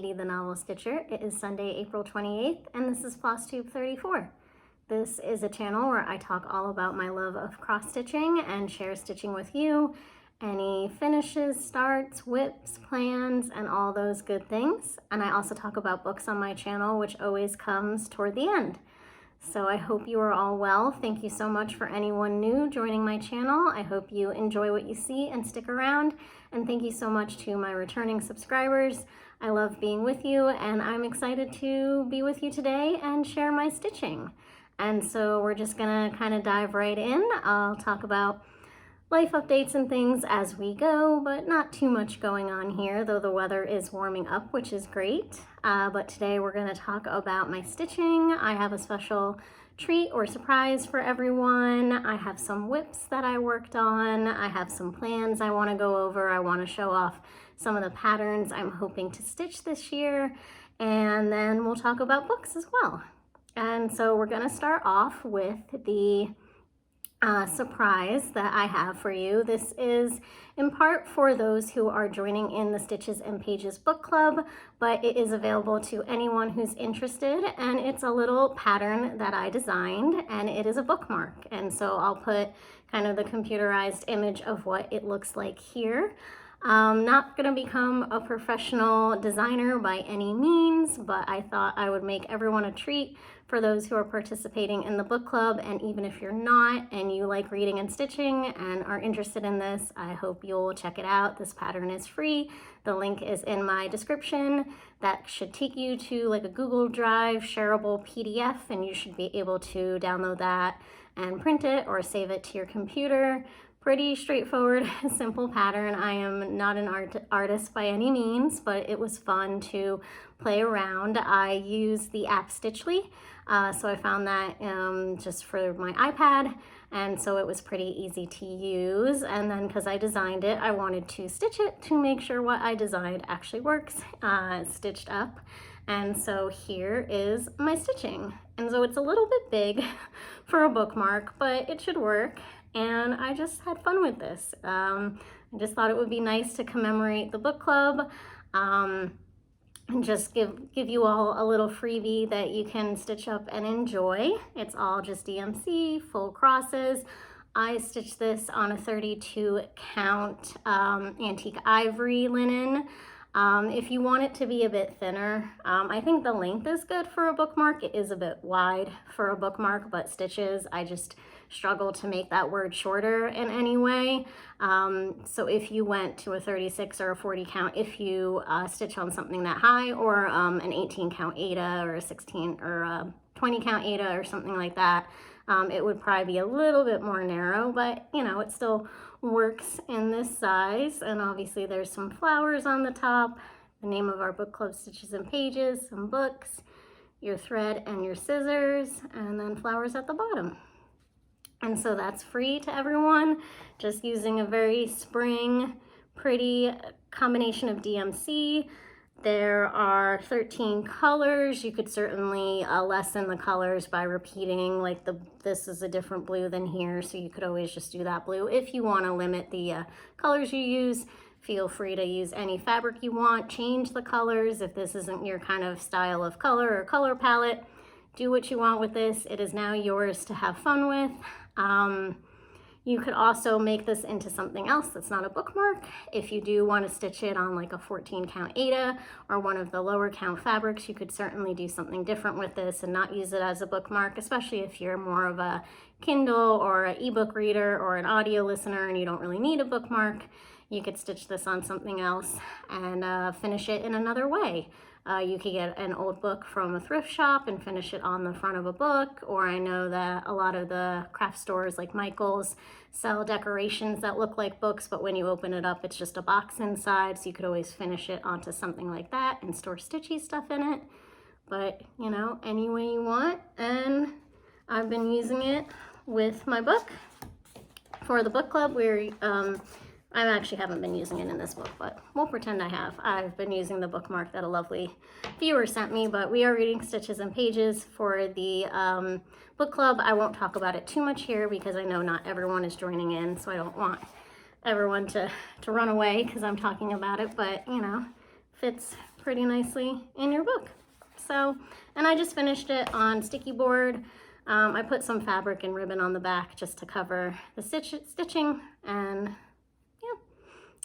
Katie the Novel Stitcher. It is Sunday, April 28th, and this is Flosstube 34. This is a channel where I talk all about my love of cross stitching and share stitching with you, any finishes, starts, whips, plans, and all those good things. And I also talk about books on my channel, which always comes toward the end. So I hope you are all well. Thank you so much for anyone new joining my channel. I hope you enjoy what you see and stick around. And thank you so much to my returning subscribers. I love being with you, and I'm excited to be with you today and share my stitching. And so we're just gonna kind of dive right in. I'll talk about life updates and things as we go, but not too much going on here, though the weather is warming up, which is great. But today we're going to talk about my stitching. I have a special treat or surprise for everyone. I have some whips that I worked on. I have some plans I want to go over. I want to show off some of the patterns I'm hoping to stitch this year. And then we'll talk about books as well. And so we're going to start off with the surprise that I have for you. This is in part for those who are joining in the Stitches and Pages book club, but it is available to anyone who's interested, and it's a little pattern that I designed, and it is a bookmark. And so I'll put kind of the computerized image of what it looks like here. Not gonna become a professional designer by any means, but I thought I would make everyone a treat for those who are participating in the book club. And even if you're not and you like reading and stitching and are interested in this, I hope you'll check it out. This pattern is free. The link is in my description. That should take you to like a Google Drive shareable PDF, and you should be able to download that and print it or save it to your computer. Pretty straightforward, simple pattern. I am not an artist by any means, but it was fun to play around. I use the app Stitchly, so I found that just for my iPad, and so it was pretty easy to use. And then because I designed it, I wanted to stitch it to make sure what I designed actually works, stitched up. And so here is my stitching. And so it's a little bit big for a bookmark, but it should work. And I just had fun with this. I just thought it would be nice to commemorate the book club, and just give you all a little freebie that you can stitch up and enjoy. It's all just DMC, full crosses. I stitched this on a 32 count antique ivory linen. If you want it to be a bit thinner, I think the length is good for a bookmark. It is a bit wide for a bookmark, but stitches, I just struggle to make that word shorter in any way. So if you went to a 36 or a 40 count, if you stitch on something that high, or an 18 count Aida or a 16 or a 20 count Aida or something like that, it would probably be a little bit more narrow, but you know, it still works in this size. And obviously there's some flowers on the top, the name of our book club, Stitches and Pages, some books, your thread and your scissors, and then flowers at the bottom. And so that's free to everyone, just using a very spring, pretty combination of DMC. There are 13 colors. You could certainly lessen the colors by repeating, like this is a different blue than here, so you could always just do that blue. If you want to limit the colors you use, feel free to use any fabric you want. Change the colors if this isn't your kind of style of color or color palette. Do what you want with this. It is now yours to have fun with. You could also make this into something else that's not a bookmark. If you do want to stitch it on like a 14 count Aida or one of the lower count fabrics, you could certainly do something different with this and not use it as a bookmark, especially if you're more of a Kindle or an ebook reader or an audio listener and you don't really need a bookmark. You could stitch this on something else and finish it in another way. You could get an old book from a thrift shop and finish it on the front of a book, or I know that a lot of the craft stores like Michael's sell decorations that look like books, but when you open it up, it's just a box inside, so you could always finish it onto something like that and store stitchy stuff in it. But, you know, any way you want. And I've been using it with my book for the book club. I actually haven't been using it in this book, but we'll pretend I have. I've been using the bookmark that a lovely viewer sent me, but we are reading Stitches and Pages for the book club. I won't talk about it too much here because I know not everyone is joining in, so I don't want everyone to run away because I'm talking about it, but you know, fits pretty nicely in your book. So, and I just finished it on sticky board. I put some fabric and ribbon on the back just to cover the stitching, and yeah,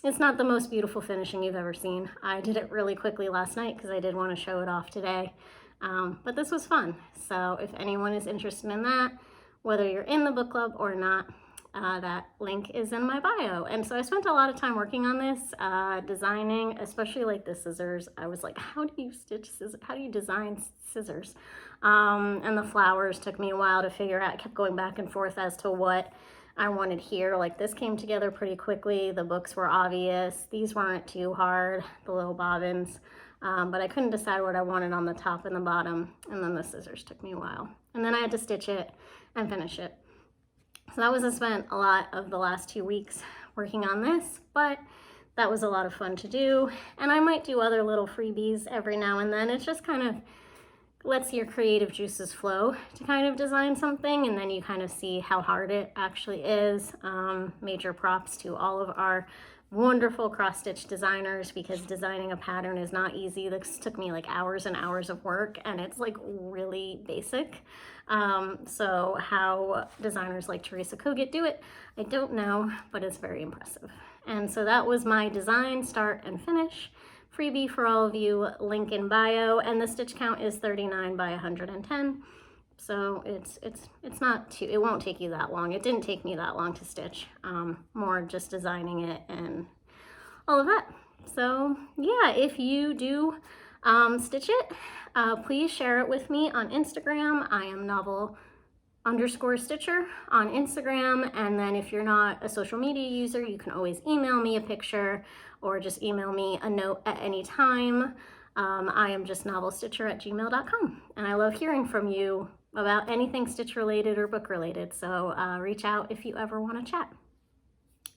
it's not the most beautiful finishing you've ever seen. I did it really quickly last night because I did want to show it off today, but this was fun. So if anyone is interested in that, whether you're in the book club or not, that link is in my bio. And so I spent a lot of time working on this, designing, especially like the scissors. I was like, how do you stitch scissors? How do you design scissors? And the flowers took me a while to figure out. I kept going back and forth as to what I wanted here. Like this came together pretty quickly. The books were obvious. These weren't too hard, the little bobbins. But I couldn't decide what I wanted on the top and the bottom. And then the scissors took me a while. And then I had to stitch it and finish it. So that was, I spent a lot of the last 2 weeks working on this, but that was a lot of fun to do. And I might do other little freebies every now and then. It just kind of lets your creative juices flow to kind of design something, and then you kind of see how hard it actually is. Major props to all of our wonderful cross-stitch designers, because designing a pattern is not easy. This took me like hours and hours of work, and it's like really basic. So how designers like Teresa Kogut do it, I don't know, but it's very impressive. And so that was my design, start and finish. Freebie for all of you, link in bio, and the stitch count is 39 by 110. So it's not too, it won't take you that long. It didn't take me that long to stitch, more just designing it and all of that. So yeah, if you do stitch it, please share it with me on Instagram. I am novel_stitcher on Instagram. And then if you're not a social media user, you can always email me a picture or just email me a note at any time. I am just novelstitcher@gmail.com. And I love hearing from you about anything stitch related or book related. So reach out if you ever want to chat.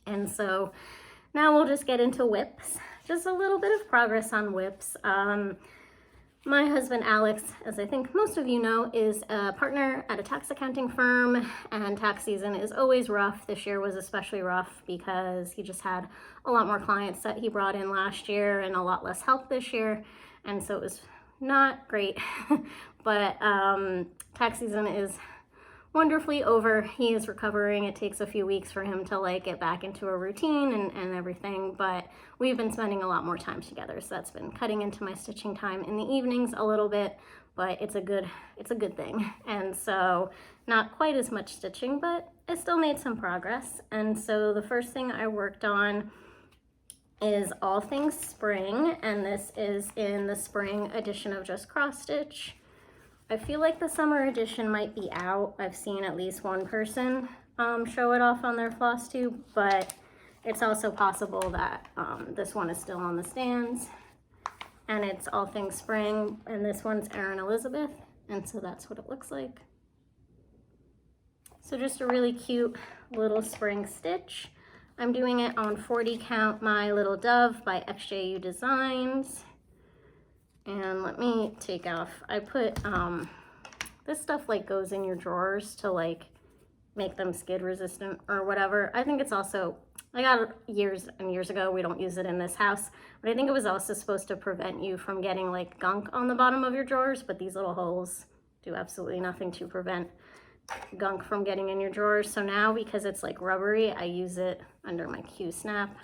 And so now we'll just get into whips. Just a little bit of progress on whips. My husband Alex, as I think most of you know, is a partner at a tax accounting firm, and tax season is always rough. This year was especially rough because he just had a lot more clients that he brought in last year and a lot less help this year, and so it was not great. But tax season is wonderfully over. He is recovering. It takes a few weeks for him to like get back into a routine and everything, but we've been spending a lot more time together, so that's been cutting into my stitching time in the evenings a little bit, but it's a good thing. And so not quite as much stitching, but I still made some progress. And so the first thing I worked on is All Things Spring, and this is in the spring edition of Just Cross Stitch. I feel like the summer edition might be out. I've seen at least one person show it off on their Flosstube, but it's also possible that this one is still on the stands. And it's All Things Spring, and this one's Erin Elizabeth, and so that's what it looks like. So just a really cute little spring stitch. I'm doing it on 40 Count My Little Dove by XJU Designs. And let me take off, I put, this stuff like goes in your drawers to like make them skid resistant or whatever. I think it's also, I got it years and years ago, we don't use it in this house, but I think it was also supposed to prevent you from getting like gunk on the bottom of your drawers, but these little holes do absolutely nothing to prevent gunk from getting in your drawers. So now, because it's like rubbery, I use it under my Q-snap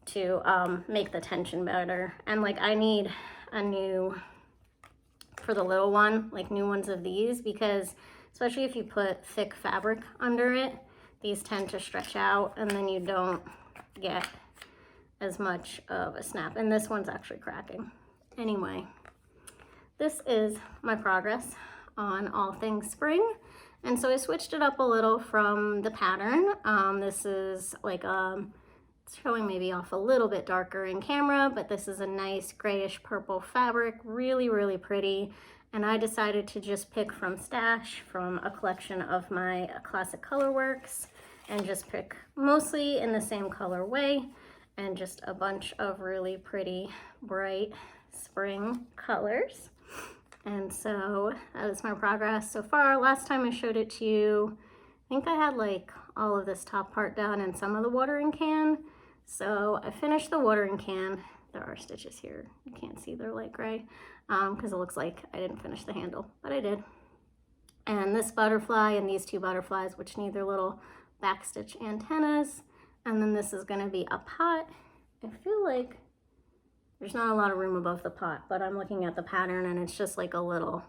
to make the tension better. And like I need a new, for the little one, like new ones of these, because especially if you put thick fabric under it, these tend to stretch out and then you don't get as much of a snap. And this one's actually cracking. Anyway, this is my progress on All Things Spring. And so I switched it up a little from the pattern. This is like it's showing maybe off a little bit darker in camera, but this is a nice grayish purple fabric, really, really pretty. And I decided to just pick from stash from a collection of my classic Colorworks and just pick mostly in the same colorway and just a bunch of really pretty bright spring colors. And so that is my progress so far. Last time I showed it to you, I think I had like all of this top part down and some of the watering can. So I finished the watering can. There are stitches here. You can't see, they're light gray because it looks like I didn't finish the handle, but I did. And this butterfly and these two butterflies, which need their little backstitch antennas. And then this is going to be a pot. I feel like there's not a lot of room above the pot, but I'm looking at the pattern and it's just like a little,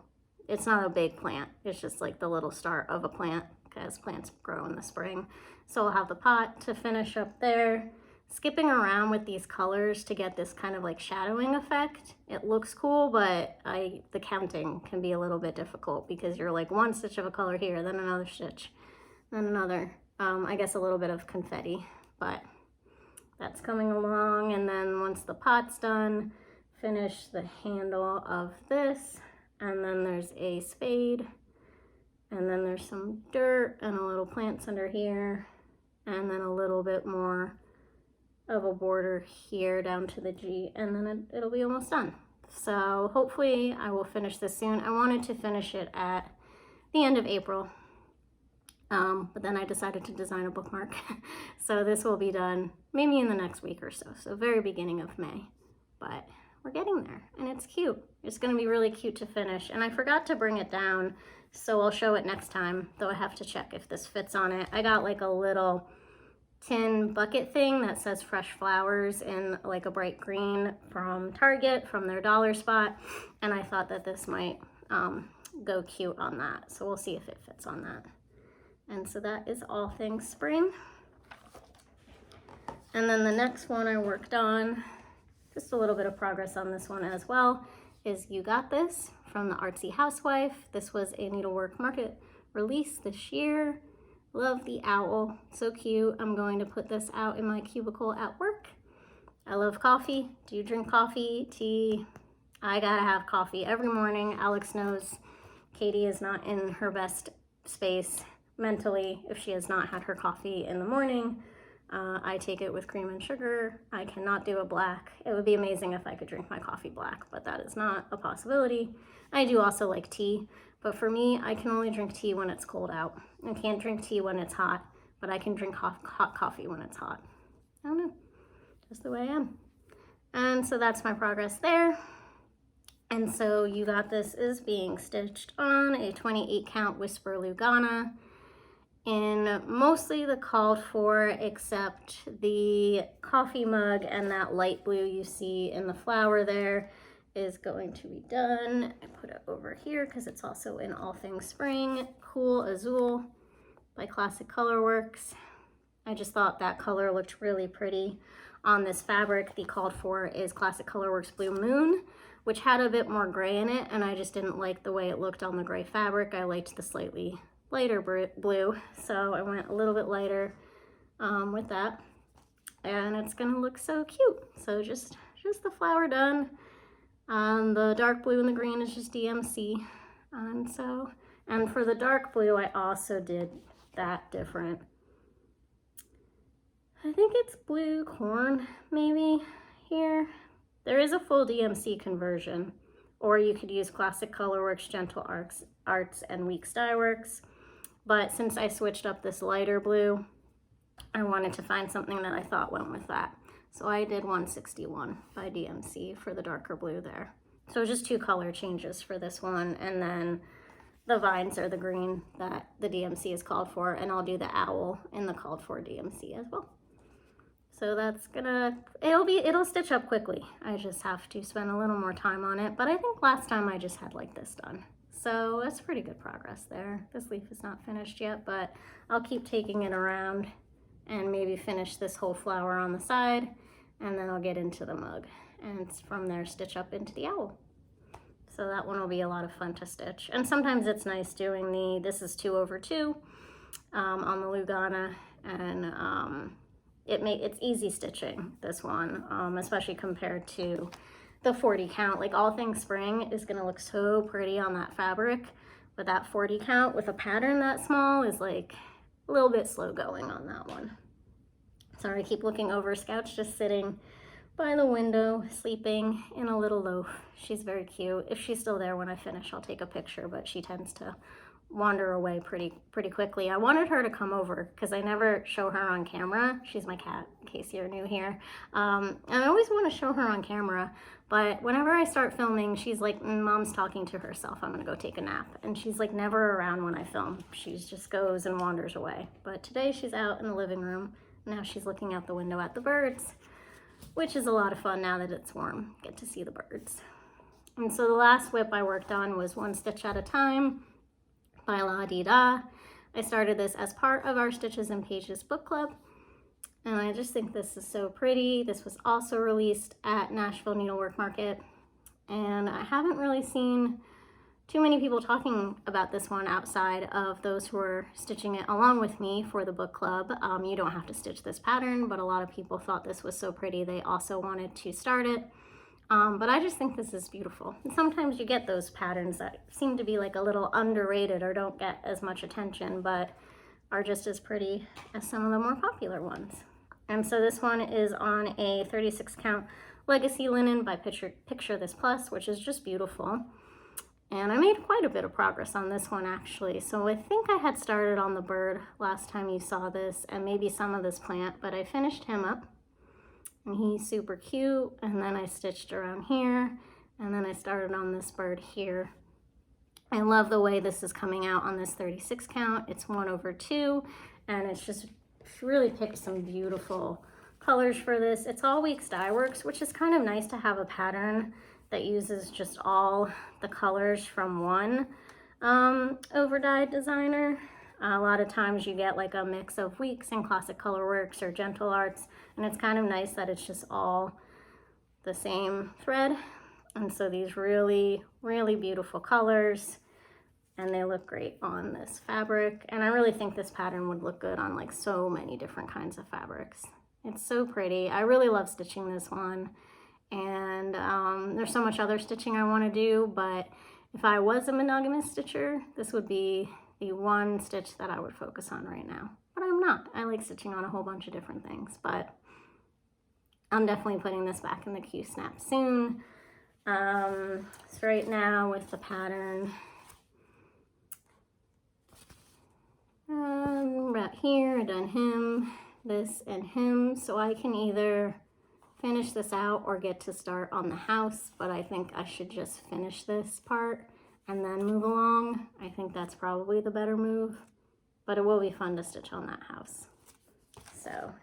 it's not a big plant. It's just like the little start of a plant because plants grow in the spring. So I'll have the pot to finish up there. Skipping around with these colors to get this kind of like shadowing effect. It looks cool, but the counting can be a little bit difficult because you're like one stitch of a color here, then another stitch, then another. I guess a little bit of confetti, but that's coming along. And then once the pot's done, finish the handle of this. And then there's a spade. And then there's some dirt and a little plants under here. And then a little bit more of a border here down to the G, and then it'll be almost done. So hopefully I will finish this soon. I wanted to finish it at the end of April, but then I decided to design a bookmark. So this will be done maybe in the next week or so, so very beginning of May, but we're getting there and it's cute. It's gonna be really cute to finish, and I forgot to bring it down, so I'll show it next time, though I have to check if this fits on it. I got like a little tin bucket thing that says fresh flowers in like a bright green from Target, from their dollar spot, and I thought that this might go cute on that, so we'll see if it fits on that. And so that is all things spring. And then the next one I worked on, just a little bit of progress on this one as well, is You Got This from the Artsy Housewife. This was a Needlework Market release this year. Love the owl, so cute. I'm going to put this out in my cubicle at work. I love coffee. Do you drink coffee, tea? I gotta have coffee every morning. Alex knows Katie is not in her best space mentally if she has not had her coffee in the morning. I take it with cream and sugar. I cannot do a black. It would be amazing if I could drink my coffee black, but that is not a possibility. I do also like tea, but for me, I can only drink tea when it's cold out. I can't drink tea when it's hot, but I can drink hot coffee when it's hot. I don't know, just the way I am. And so that's my progress there. And so You Got This is being stitched on a 28 count Whisper Lugana in mostly the called for, except the coffee mug and that light blue you see in the flower there is going to be done. I put it over here because it's also in All Things Spring. Cool Azul by Classic Colorworks. I just thought that color looked really pretty on this fabric. The called for is Classic Colorworks Blue Moon, which had a bit more gray in it, and I just didn't like the way it looked on the gray fabric. I liked the slightly lighter blue, so I went a little bit lighter with that, and it's gonna look so cute. So just the flower done. The dark blue and the green is just DMC, and for the dark blue I also did that different, I think it's blue corn maybe here. There is a full DMC conversion, or you could use Classic Colorworks, Gentle Arts, and Weeks Dye Works. But since I switched up this lighter blue, I wanted to find something that I thought went with that. So I did 161 by DMC for the darker blue there. So just two color changes for this one, and then the vines are the green that the DMC is called for, and I'll do the owl in the called for DMC as well. So that's it'll stitch up quickly. I just have to spend a little more time on it, but I think last time I just had like this done. So that's pretty good progress there. This leaf is not finished yet, but I'll keep taking it around and maybe finish this whole flower on the side, and then I'll get into the mug, and from there stitch up into the owl. So that one will be a lot of fun to stitch. And sometimes it's nice doing this is 2/2 on the Lugana, and it's easy stitching, this one, especially compared to the 40 count. Like All Things Spring is gonna look so pretty on that fabric, but that 40 count with a pattern that small is like a little bit slow going on that one. Sorry, I keep looking over. Scout's just sitting by the window, sleeping in a little loaf. She's very cute. If she's still there when I finish, I'll take a picture, but she tends to wander away pretty quickly. I wanted her to come over because I never show her on camera. She's my cat, in case you're new here. And I always want to show her on camera, but whenever I start filming, she's like, Mom's talking to herself, I'm gonna go take a nap. And she's like never around when I film. She just goes and wanders away. But today she's out in the living room. Now she's looking out the window at the birds, which is a lot of fun now that it's warm. Get to see the birds. And so the last WIP I worked on was One Stitch at a Time by La Di Da. I started this as part of our Stitches and Pages book club, and I just think this is so pretty. This was also released at Nashville Needlework Market, and I haven't really seen too many people talking about this one outside of those who are stitching it along with me for the book club. You don't have to stitch this pattern, but a lot of people thought this was so pretty they also wanted to start it. But I just think this is beautiful. And sometimes you get those patterns that seem to be like a little underrated or don't get as much attention, but are just as pretty as some of the more popular ones. And so this one is on a 36 count legacy linen by Picture This Plus, which is just beautiful. And I made quite a bit of progress on this one actually. So I think I had started on the bird last time you saw this, and maybe some of this plant, but I finished him up. And he's super cute, and then I stitched around here, and then I started on this bird here. I love the way this is coming out on this 36 count. It's 1/2, and it's just really picked some beautiful colors for this. It's all Weeks Dye Works, which is kind of nice to have a pattern that uses just all the colors from one over-dyed designer. A lot of times you get like a mix of Weeks and Classic Colorworks or Gentle Arts, and it's kind of nice that it's just all the same thread. And so these really, really beautiful colors, and they look great on this fabric. And I really think this pattern would look good on like so many different kinds of fabrics. It's so pretty. I really love stitching this one, and there's so much other stitching I want to do, but if I was a monogamous stitcher, this would be the one stitch that I would focus on right now. But I'm not. I like stitching on a whole bunch of different things, but I'm definitely putting this back in the Q-snap soon. So right now with the pattern, right here, done him, this, and him. So I can either finish this out or get to start on the house, but I think I should just finish this part and then move along. I think that's probably the better move, but it will be fun to stitch on that house. So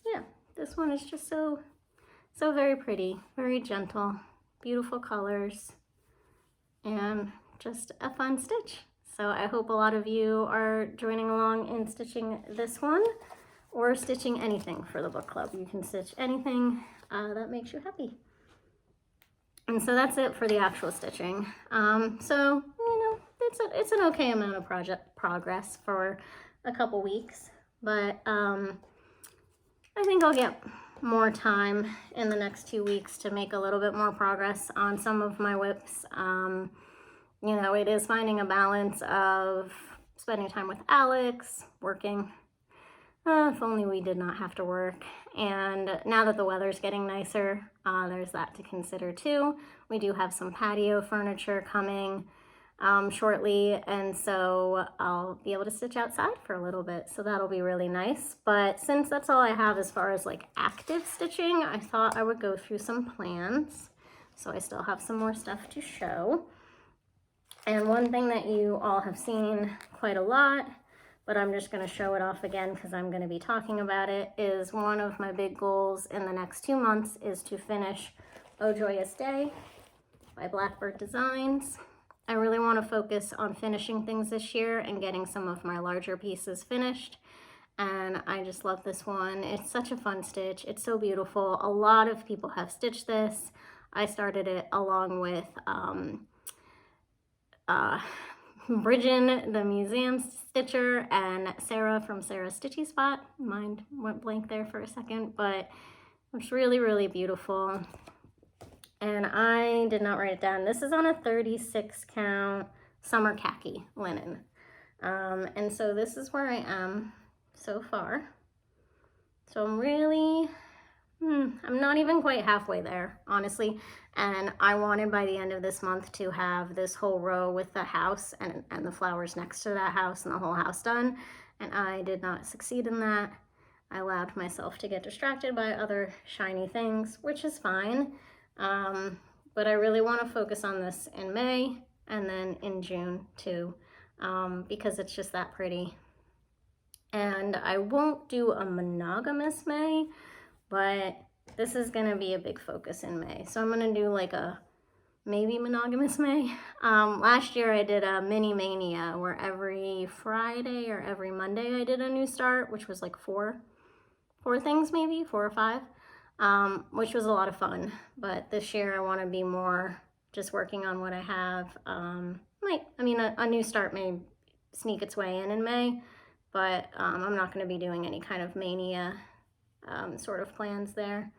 yeah, this one is just so very pretty, very gentle, beautiful colors, and just a fun stitch. So I hope a lot of you are joining along in stitching this one or stitching anything for the book club. You can stitch anything that makes you happy. And so that's it for the actual stitching. So, you know, it's an okay amount of progress for a couple weeks, but I think I'll get more time in the next 2 weeks to make a little bit more progress on some of my WIPs. You know, it is finding a balance of spending time with Alex, working. If only we did not have to work. And now that the weather's getting nicer, there's that to consider too. We do have some patio furniture coming shortly, and so I'll be able to stitch outside for a little bit, so that'll be really nice. But since that's all I have as far as like active stitching, I thought I would go through some plans. So I still have some more stuff to show. And one thing that you all have seen quite a lot, but I'm just going to show it off again because I'm going to be talking about it, is one of my big goals in the next 2 months is to finish Oh Joyous Day by Blackbird Designs. I really want to focus on finishing things this year and getting some of my larger pieces finished. And I just love this one. It's such a fun stitch. It's so beautiful. A lot of people have stitched this. I started it along with Bridget, the museum stitcher, and Sarah from Sarah's Stitchy Spot. Mind went blank there for a second, but it's really, really beautiful. And I did not write it down. This is on a 36 count summer khaki linen. And so this is where I am so far. So I'm really I'm not even quite halfway there, honestly. And I wanted by the end of this month to have this whole row with the house and the flowers next to that house and the whole house done. And I did not succeed in that. I allowed myself to get distracted by other shiny things, which is fine. But I really want to focus on this in May and then in June too, because it's just that pretty. And I won't do a monogamous May, but this is going to be a big focus in May. So I'm going to do like a maybe monogamous May. Last year I did a mini mania where every Friday or every Monday I did a new start, which was like four things, maybe 4 or 5, which was a lot of fun. But this year I want to be more just working on what I have. A new start may sneak its way in May, but I'm not going to be doing any kind of mania sort of plans there.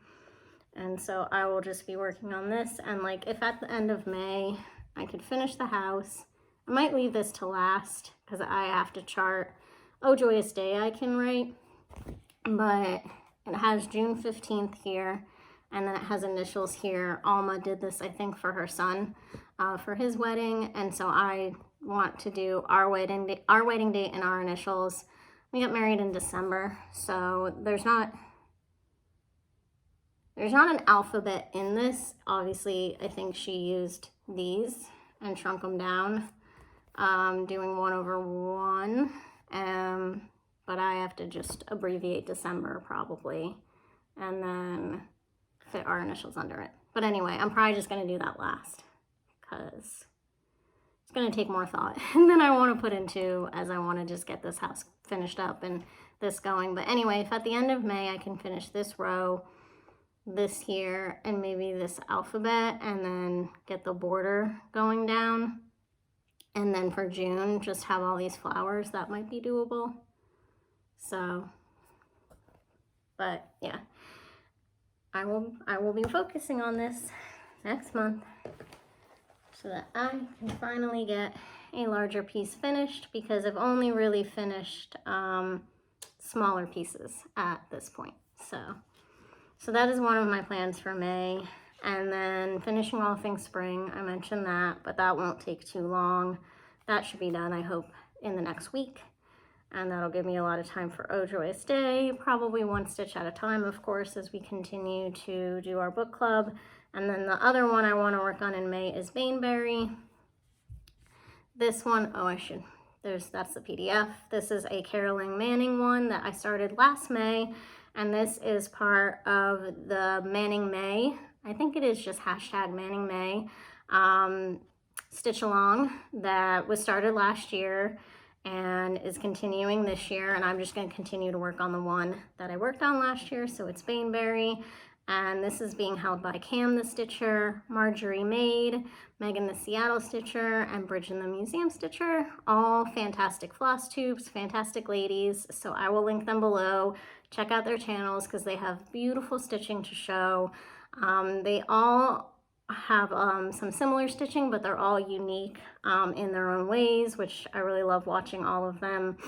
And so I will just be working on this. And like if at the end of May I could finish the house, I might leave this to last because I have to chart Joyous Day I can write. But it has June 15th here, and then it has initials here. Alma did this, I think, for her son for his wedding, and so I want to do our wedding date and our initials. We got married in December, so there's not an alphabet in this. Obviously, I think she used these and shrunk them down, doing 1/1. But I have to just abbreviate December probably, and then fit our initials under it. But anyway, I'm probably just going to do that last because it's going to take more thought than I want to put into, as I want to just get this house finished up and this going. But anyway, if at the end of May I can finish this row, this here, and maybe this alphabet, and then get the border going down, and then for June just have all these flowers, that might be doable. So, but yeah, I will be focusing on this next month so that I can finally get a larger piece finished, because I've only really finished smaller pieces at this point. So that is one of my plans for May. And then finishing all things spring, I mentioned that, but that won't take too long. That should be done, I hope, in the next week. And that'll give me a lot of time for Joyous Day, probably one stitch at a time, of course, as we continue to do our book club. And then the other one I want to work on in May is Baneberry. This one, that's the PDF. This is a Caroline Manning one that I started last May, and this is part of the Manning May. I think it is just hashtag Manning May stitch along that was started last year and is continuing this year, and I'm just going to continue to work on the one that I worked on last year. So it's Baneberry, and this is being held by Cam the Stitcher, Marjorie Maid, Megan the Seattle Stitcher, and Bridget the Museum Stitcher. All fantastic floss tubes, fantastic ladies. So I will link them below. Check out their channels because they have beautiful stitching to show. They all have some similar stitching, but they're all unique in their own ways, which I really love watching all of them.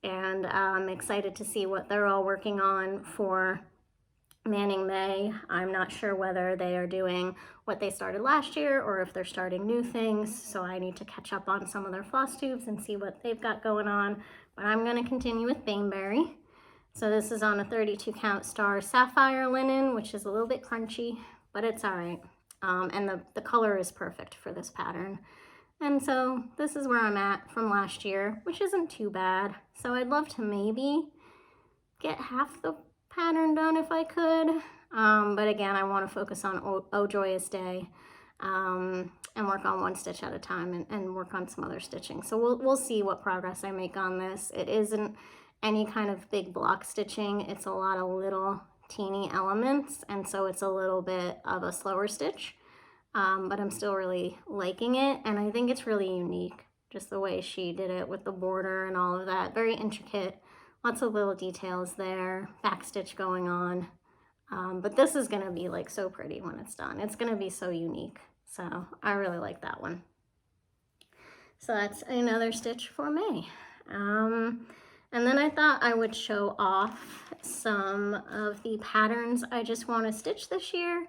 And I'm excited to see what they're all working on for Manning May. I'm not sure whether they are doing what they started last year or if they're starting new things, so I need to catch up on some of their floss tubes and see what they've got going on. But I'm going to continue with Baneberry. So this is on a 32 count star sapphire linen, which is a little bit crunchy, but it's all right. And the color is perfect for this pattern. And so this is where I'm at from last year, which isn't too bad. So I'd love to maybe get half the pattern done if I could. But again, I want to focus on Joyous Day and work on one stitch at a time and work on some other stitching. So we'll see what progress I make on this. It isn't any kind of big block stitching. It's a lot of little teeny elements, and so it's a little bit of a slower stitch, but I'm still really liking it, and I think it's really unique, just the way she did it with the border and all of that. Very intricate, lots of little details there, back stitch going on, but this is going to be like so pretty when it's done. It's going to be so unique, so I really like that one. So that's another stitch for May. And then I thought I would show off some of the patterns I just want to stitch this year.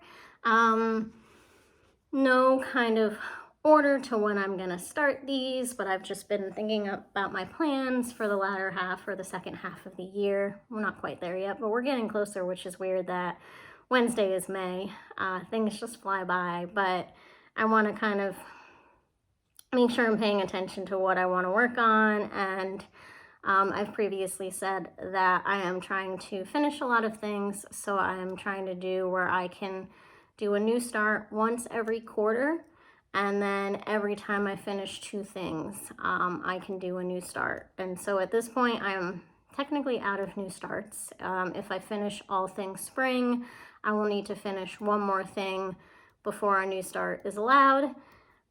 No kind of order to when I'm gonna start these, but I've just been thinking about my plans for the latter half or the second half of the year. We're not quite there yet, but we're getting closer, which is weird that Wednesday is May. Things just fly by, but I want to kind of make sure I'm paying attention to what I want to work on. And I've previously said that I am trying to finish a lot of things, so I'm trying to do where I can do a new start once every quarter, and then every time I finish 2 things, I can do a new start. And so at this point, I am technically out of new starts. If I finish all things spring, I will need to finish one more thing before a new start is allowed.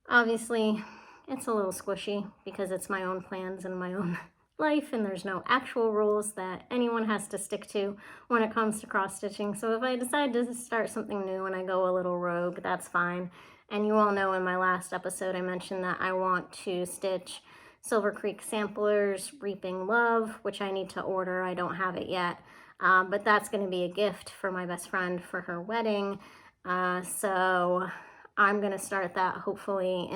Obviously, it's a little squishy because it's my own plans and my own life, and there's no actual rules that anyone has to stick to when it comes to cross stitching. So if I decide to start something new and I go a little rogue, that's fine. And you all know in my last episode I mentioned that I want to stitch Silver Creek Samplers Reaping Love, which I need to order. I don't have it yet, but that's going to be a gift for my best friend for her wedding. So I'm going to start that hopefully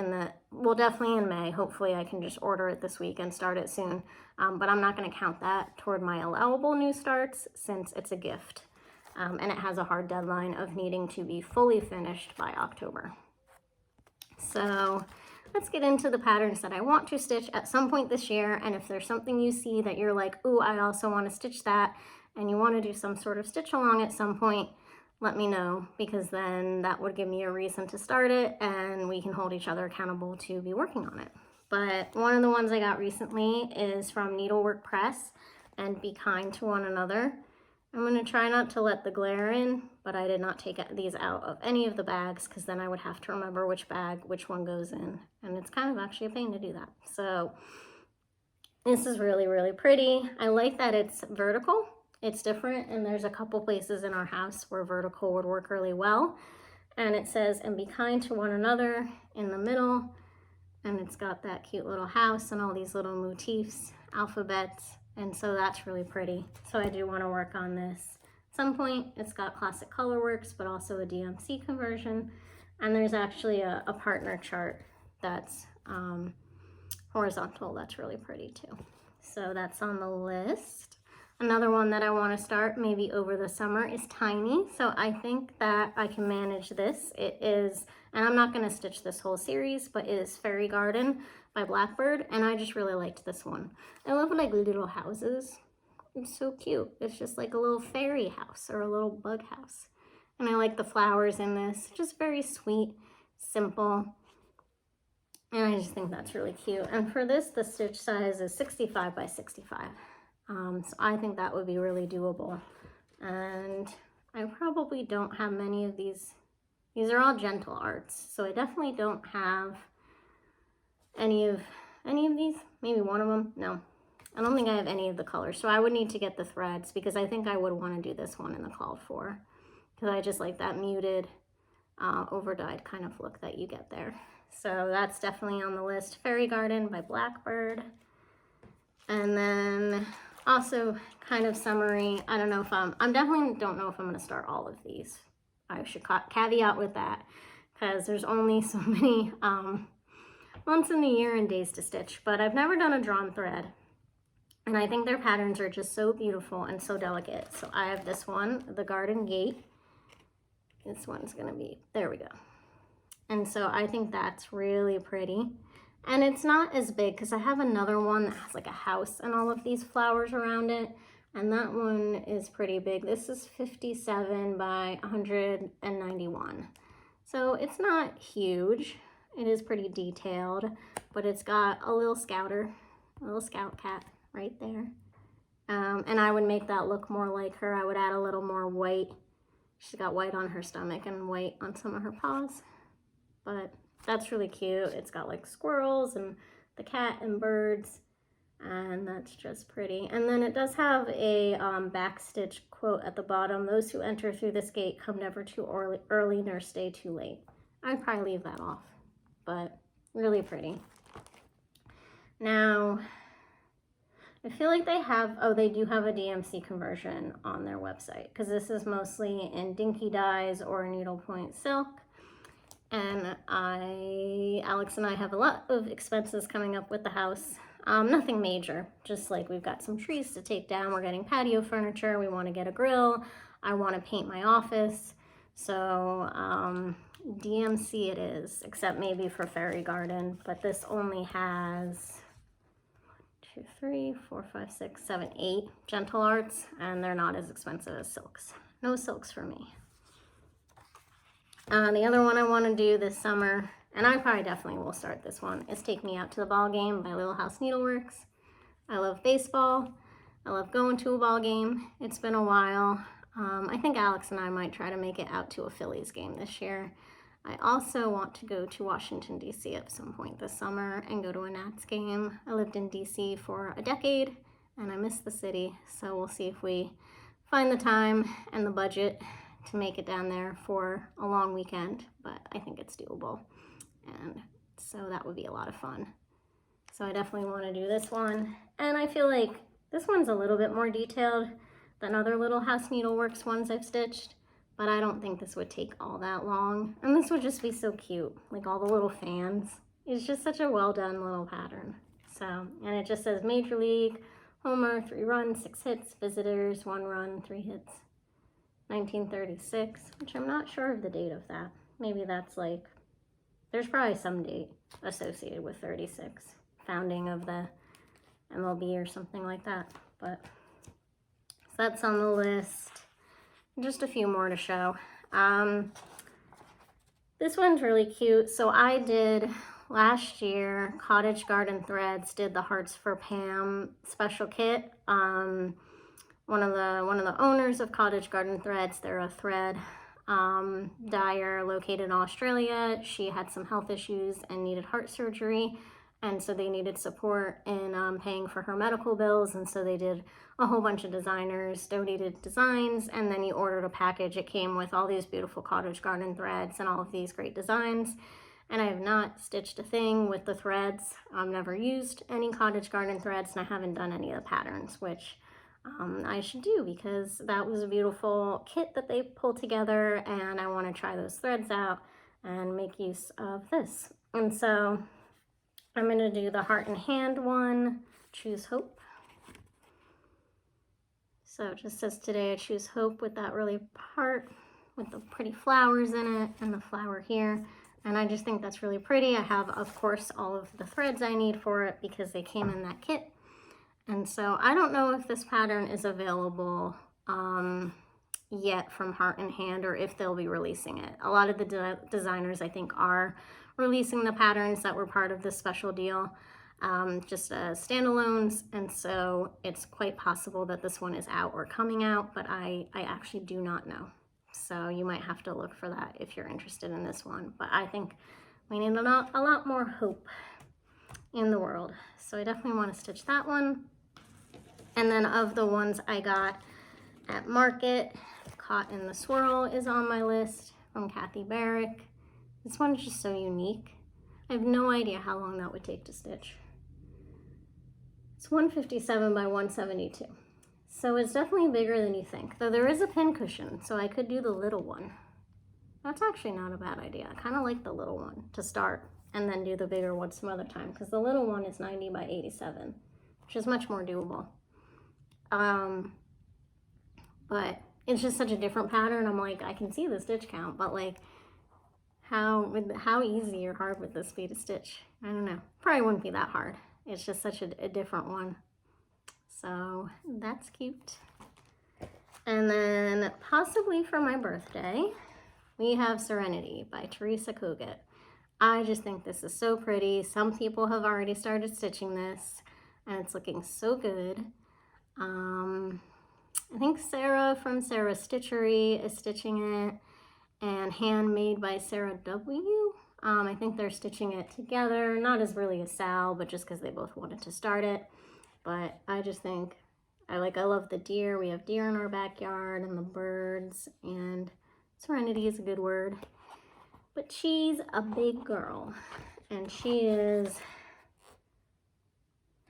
definitely in May. Hopefully I can just order it this week and start it soon. But I'm not going to count that toward my allowable new starts since it's a gift. And it has a hard deadline of needing to be fully finished by October. So let's get into the patterns that I want to stitch at some point this year. And if there's something you see that you're like, ooh, I also want to stitch that, and you want to do some sort of stitch along at some point, let me know, because then that would give me a reason to start it and we can hold each other accountable to be working on it. But one of the ones I got recently is from Needlework Press and Be Kind to One Another. I'm going to try not to let the glare in, but I did not take these out of any of the bags because then I would have to remember which bag, which one goes in. And it's kind of actually a pain to do that. So this is really, really pretty. I like that it's vertical. It's different, and there's a couple places in our house where vertical would work really well. And it says, and be kind to one another in the middle. And it's got that cute little house and all these little motifs, alphabets. And so that's really pretty. So I do want to work on this. At some point, it's got classic Colorworks, but also a DMC conversion. And there's actually a partner chart that's horizontal. That's really pretty too. So that's on the list. Another one that I want to start maybe over the summer is Tiny. So I think that I can manage this. It is, and I'm not going to stitch this whole series, but it is Fairy Garden by Blackbird. And I just really liked this one. I love like little houses. It's so cute. It's just like a little fairy house or a little bug house. And I like the flowers in this. Just very sweet, simple. And I just think that's really cute. And for this, the stitch size is 65 by 65. So I think that would be really doable. And I probably don't have many of these. These are all gentle arts. So I definitely don't have any of these. Maybe one of them. No, I don't think I have any of the colors. So I would need to get the threads because I think I would want to do this one in the called for. Because I just like that muted, over-dyed kind of look that you get there. So that's definitely on the list. Fairy Garden by Blackbird. And then also kind of summary. I don't know if I definitely don't know if I'm going to start all of these. I should caveat with that because there's only so many months in the year and days to stitch. But I've never done a drawn thread. And I think their patterns are just so beautiful and so delicate. So I have this one, the Garden Gate. This one's going to be, there we go. And so I think that's really pretty. And it's not as big because I have another one that has like a house and all of these flowers around it. And that one is pretty big. This is 57 by 191. So it's not huge. It is pretty detailed, but it's got a little scouter, a little scout cat right there. And I would make that look more like her. I would add a little more white. She's got white on her stomach and white on some of her paws. But that's really cute. It's got like squirrels and the cat and birds, and that's just pretty. And then it does have a backstitch quote at the bottom. Those who enter through this gate come never too early nor stay too late. I'd probably leave that off, but really pretty. Now, I feel like they have, oh, they do have a DMC conversion on their website, because this is mostly in dinky dyes or needlepoint silk. And Alex and I have a lot of expenses coming up with the house. Nothing major, just like we've got some trees to take down, we're getting patio furniture, we want to get a grill, I want to paint my office. So DMC it is, except maybe for Fairy Garden, but this only has 2, 3, 4, 5, 6, 7, 8 gentle arts, and they're not as expensive as silks. No silks for me. The other one I want to do this summer, and I probably definitely will start this one, is Take Me Out to the Ball Game by Little House Needleworks. I love baseball. I love going to a ball game. It's been a while. I think Alex and I might try to make it out to a Phillies game this year. I also want to go to Washington, D.C. at some point this summer and go to a Nats game. I lived in D.C. for a decade, and I miss the city, so we'll see if we find the time and the budget to make it down there for a long weekend, but I think it's doable, and so that would be a lot of fun. So I definitely want to do this one, and I feel like this one's a little bit more detailed than other Little House Needleworks ones I've stitched, but I don't think this would take all that long, and this would just be so cute, like all the little fans. It's just such a well done little pattern. So, and it just says Major League, Homer, 3 runs, 6 hits, Visitors, 1 run, 3 hits. 1936, which I'm not sure of the date of that. Maybe that's like, there's probably some date associated with 36, founding of the MLB or something like that. But so that's on the list. Just a few more to show. This one's really cute. So I did last year, Cottage Garden Threads did the Hearts for Pam special kit. One of the owners of Cottage Garden Threads, they're a thread dyer located in Australia. She had some health issues and needed heart surgery, and so they needed support in paying for her medical bills, and so they did a whole bunch of designers donated designs, and then you ordered a package. It came with all these beautiful Cottage Garden threads and all of these great designs, and I have not stitched a thing with the threads. I've never used any Cottage Garden threads, and I haven't done any of the patterns, which I should do, because that was a beautiful kit that they pulled together, and I want to try those threads out and make use of this. And so I'm going to do the Heart and Hand one, Choose Hope. So it just says today I choose hope with that really part with the pretty flowers in it and the flower here. And I just think that's really pretty. I have, of course, all of the threads I need for it because they came in that kit. And so I don't know if this pattern is available yet from Heart and Hand, or if they'll be releasing it. A lot of the designers, I think, are releasing the patterns that were part of this special deal, just as standalones. And so it's quite possible that this one is out or coming out, but I actually do not know. So you might have to look for that if you're interested in this one. But I think we need a lot more hope in the world. So I definitely want to stitch that one. And then of the ones I got at Market, Caught in the Swirl is on my list from Kathy Barrick. This one is just so unique. I have no idea how long that would take to stitch. It's 157 by 172. So it's definitely bigger than you think, though there is a pin cushion, so I could do the little one. That's actually not a bad idea. I kind of like the little one to start and then do the bigger one some other time, because the little one is 90 by 87, which is much more doable. But it's just such a different pattern. I'm like, I can see the stitch count, but like how easy or hard would this be to stitch? I don't know. Probably wouldn't be that hard. It's just such a different one. So that's cute. And then possibly for my birthday, we have Serenity by Teresa Kogut. I just think this is so pretty. Some people have already started stitching this, and it's looking so good. I think Sarah from Sarah Stitchery is stitching it, and Handmade by Sarah W. I think they're stitching it together, not as really as Sal, but just because they both wanted to start it. But I just think, I love the deer. We have deer in our backyard and the birds, and serenity is a good word. But she's a big girl, and she is,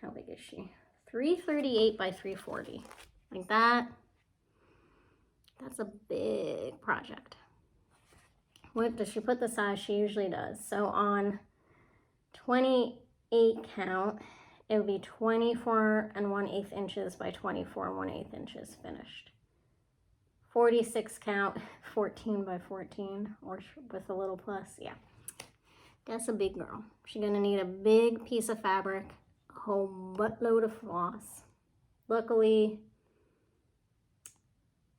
how big is she? 338 by 340. Like that. That's a big project. What does she put the size? She usually does. So on 28 count, it would be 24 1/8 inches by 24 1/8 inches finished. 46 count, 14 by 14, or with a little plus, yeah. That's a big girl. She's gonna need a big piece of fabric, a whole buttload of floss. Luckily,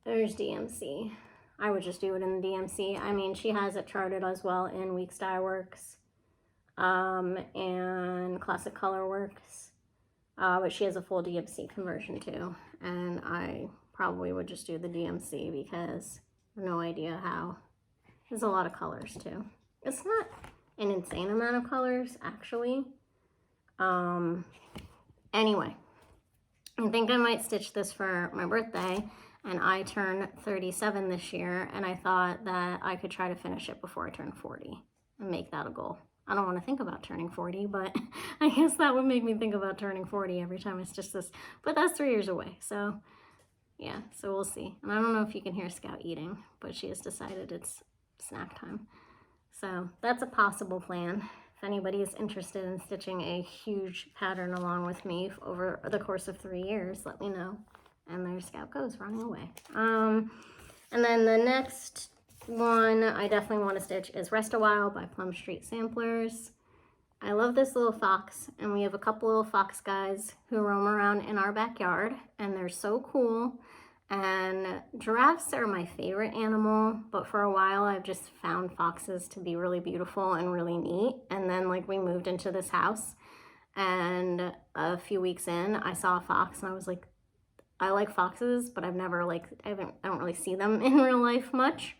there's DMC. I would just do it in the DMC. I mean, she has it charted as well in Weeks Dye Works and Classic Colorworks, but she has a full DMC conversion too, and I probably would just do the DMC because I have no idea how. There's a lot of colors too. It's not an insane amount of colors, actually. Anyway, I think I might stitch this for my birthday, and I turn 37 this year, and I thought that I could try to finish it before I turn 40 and make that a goal. I don't want to think about turning 40, but I guess that would make me think about turning 40 every time I stitch this. But that's 3 years away, so yeah, so we'll see. And I don't know if you can hear Scout eating, but she has decided it's snack time. So that's a possible plan. If anybody is interested in stitching a huge pattern along with me over the course of 3 years, let me know. And there Scout goes, running away. And then the next one I definitely want to stitch is Rest a While by Plum Street Samplers. I love this little fox, and we have a couple little fox guys who roam around in our backyard, and they're so cool. And giraffes are my favorite animal, but for a while I've just found foxes to be really beautiful and really neat. And then like we moved into this house, and a few weeks in I saw a fox, and I was like, I like foxes, but I've never I don't really see them in real life much.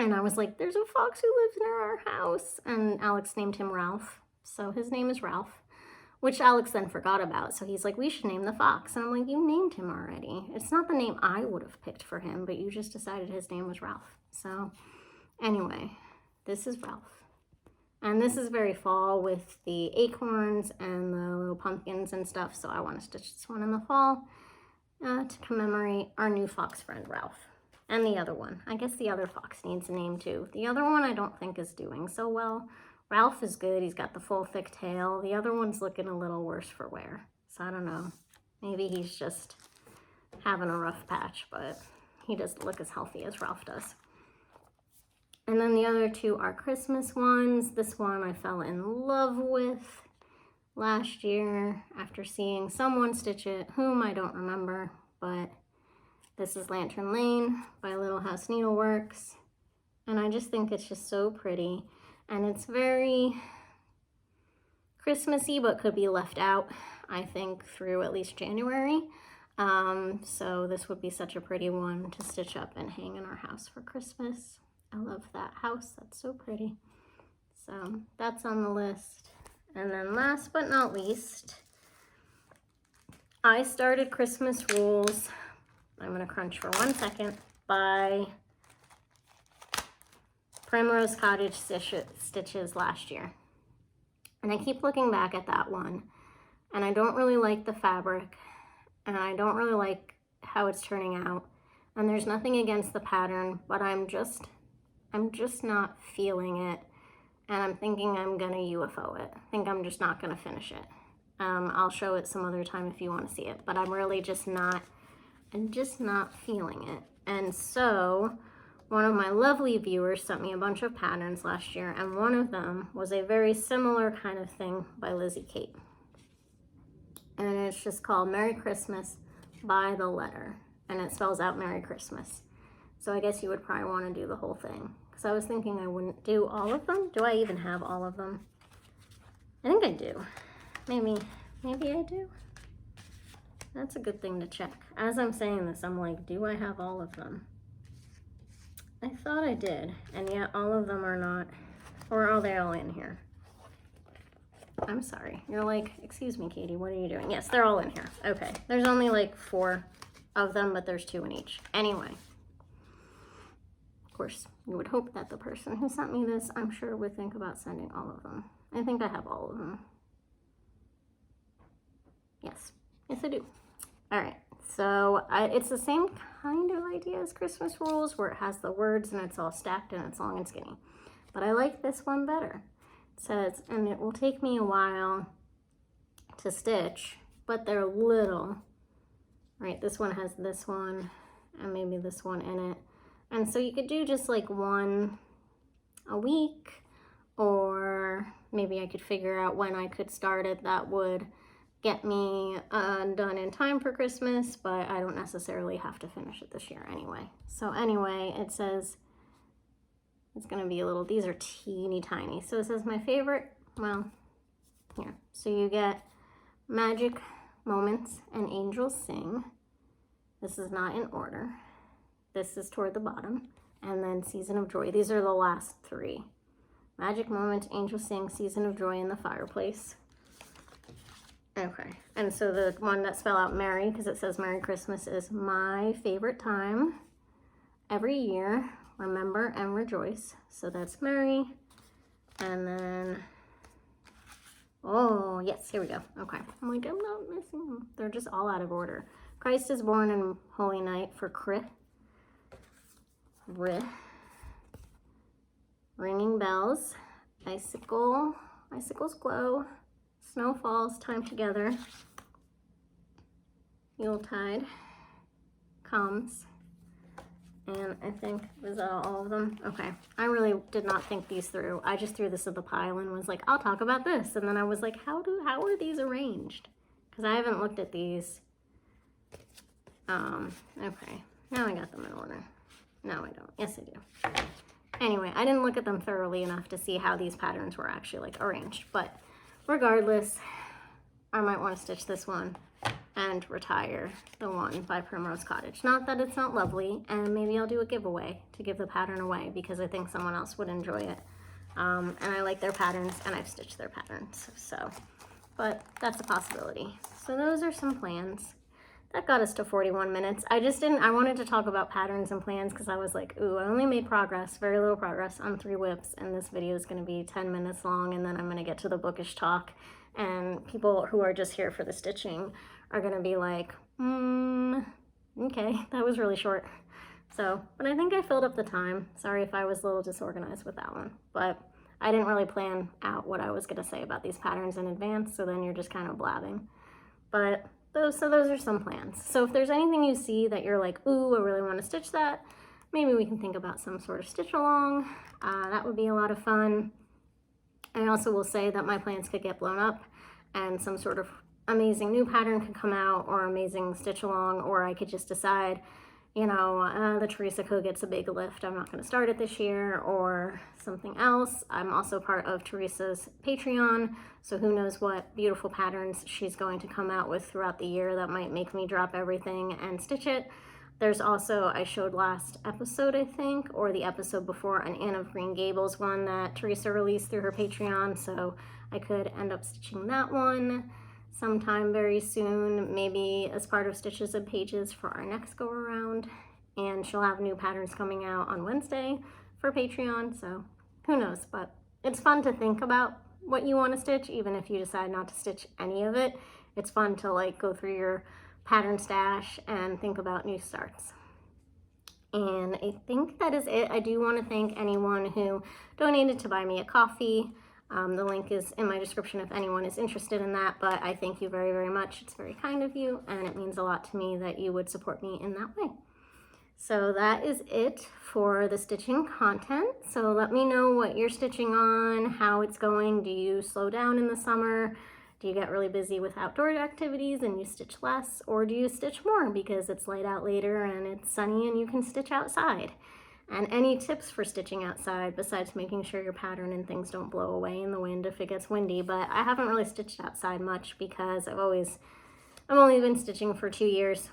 And I was like, there's a fox who lives near our house. And Alex named him Ralph. So his name is Ralph, which Alex then forgot about. So he's like, we should name the fox. And I'm like, you named him already. It's not the name I would have picked for him, but you just decided his name was Ralph. So anyway, this is Ralph. And this is very fall with the acorns and the little pumpkins and stuff. So I want to stitch this one in the fall to commemorate our new fox friend, Ralph. And the other one. I guess the other fox needs a name too. The other one I don't think is doing so well. Ralph is good. He's got the full thick tail. The other one's looking a little worse for wear. So I don't know. Maybe he's just having a rough patch, but he doesn't look as healthy as Ralph does. And then the other two are Christmas ones. This one I fell in love with last year after seeing someone stitch it, whom I don't remember, but this is Lantern Lane by Little House Needleworks, and I just think it's just so pretty, and it's very Christmassy, but could be left out, I think, through at least January. So this would be such a pretty one to stitch up and hang in our house for Christmas. I love that house, that's so pretty. So that's on the list. And then last but not least, I started Christmas Rules, I'm going to crunch for 1 second, by Primrose Cottage Stitches last year. And I keep looking back at that one, and I don't really like the fabric, and I don't really like how it's turning out. And there's nothing against the pattern, but I'm just not feeling it. And I'm thinking I'm going to UFO it. I think I'm just not going to finish it. I'll show it some other time if you want to see it, but I'm really just not feeling it. And so one of my lovely viewers sent me a bunch of patterns last year, and one of them was a very similar kind of thing by Lizzie Kate. And it's just called Merry Christmas by the Letter, and it spells out Merry Christmas. So I guess you would probably want to do the whole thing, because I was thinking I wouldn't do all of them. Do I even have all of them? I think I do. Maybe I do. That's a good thing to check. As I'm saying this, I'm like, do I have all of them? I thought I did, and yet all of them are not, or are they all in here? I'm sorry. You're like, excuse me, Katie, what are you doing? Yes, they're all in here. Okay. There's only like 4 of them, but there's 2 in each. Anyway. Of course, you would hope that the person who sent me this, I'm sure, would think about sending all of them. I think I have all of them. Yes. Yes, I do. All right, so it's the same kind of idea as Christmas Rules, where it has the words and it's all stacked and it's long and skinny. But I like this one better. It says, and it will take me a while to stitch, but they're little. Right, this one has this one and maybe this one in it. And so you could do just like one a week, or maybe I could figure out when I could start it that would get me done in time for Christmas, but I don't necessarily have to finish it this year anyway. So anyway, it says it's gonna be a little, these are teeny tiny. So it says my favorite, well, here. So you get Magic Moments and Angels Sing. This is not in order. This is toward the bottom. And then Season of Joy. These are the last three. Magic Moments, Angels Sing, Season of Joy in the Fireplace. Okay, and so the one that spell out Merry, because it says Merry Christmas, is my favorite time every year. Remember and rejoice. So that's Merry. And then, oh, yes, here we go. Okay, I'm like, I'm not missing them. They're just all out of order. Christ is Born and Holy Night for Ringing Bells, Icicles Glow, Snow Falls, Time Together, Yuletide Comes, and I think was all of them. Okay, I really did not think these through. I just threw this in the pile and was like, I'll talk about this. And then I was like, how are these arranged? Because I haven't looked at these. Okay, now I got them in order. No, I don't. Yes, I do. Anyway, I didn't look at them thoroughly enough to see how these patterns were actually like arranged, but regardless, I might want to stitch this one and retire the one by Primrose Cottage. Not that it's not lovely, and maybe I'll do a giveaway to give the pattern away because I think someone else would enjoy it. And I like their patterns and I've stitched their patterns, so, but that's a possibility. So those are some plans. That got us to 41 minutes. I wanted to talk about patterns and plans because I was like, ooh, I only made progress, very little progress on 3 whips, and this video is going to be 10 minutes long, and then I'm going to get to the bookish talk, and people who are just here for the stitching are going to be like, okay, that was really short. So, but I think I filled up the time. Sorry if I was a little disorganized with that one, but I didn't really plan out what I was going to say about these patterns in advance, so then you're just kind of blabbing. But those are some plans. So if there's anything you see that you're like, ooh, I really want to stitch that, maybe we can think about some sort of stitch along. That would be a lot of fun. I also will say that my plans could get blown up and some sort of amazing new pattern could come out, or amazing stitch along, or I could just decide, you know, the Teresa Code gets a big lift, I'm not going to start it this year, or something else. I'm also part of Teresa's Patreon, so who knows what beautiful patterns she's going to come out with throughout the year that might make me drop everything and stitch it. There's also, I showed last episode, I think, or the episode before, an Anne of Green Gables one that Teresa released through her Patreon, so I could end up stitching that one sometime very soon, maybe as part of Stitches and Pages for our next go around. And she'll have new patterns coming out on Wednesday for Patreon, so who knows, but it's fun to think about what you want to stitch, even if you decide not to stitch any of it. It's fun to like go through your pattern stash and think about new starts. And I think that is it. I do want to thank anyone who donated to buy me a coffee. The link is in my description if anyone is interested in that, but I thank you very, very much. It's very kind of you, and it means a lot to me that you would support me in that way. So that is it for the stitching content. So let me know what you're stitching on, how it's going. Do you slow down in the summer? Do you get really busy with outdoor activities and you stitch less? Or do you stitch more because it's light out later and it's sunny and you can stitch outside? And any tips for stitching outside besides making sure your pattern and things don't blow away in the wind if it gets windy. But I haven't really stitched outside much because I've only been stitching for 2 years,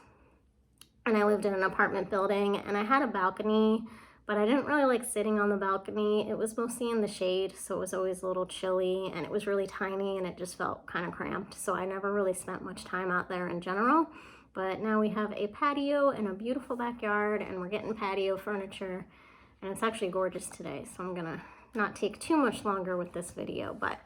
and I lived in an apartment building and I had a balcony, but I didn't really like sitting on the balcony. It was mostly in the shade, so it was always a little chilly, and it was really tiny and it just felt kind of cramped. So I never really spent much time out there in general. But now we have a patio and a beautiful backyard, and we're getting patio furniture, and it's actually gorgeous today. So I'm gonna not take too much longer with this video, but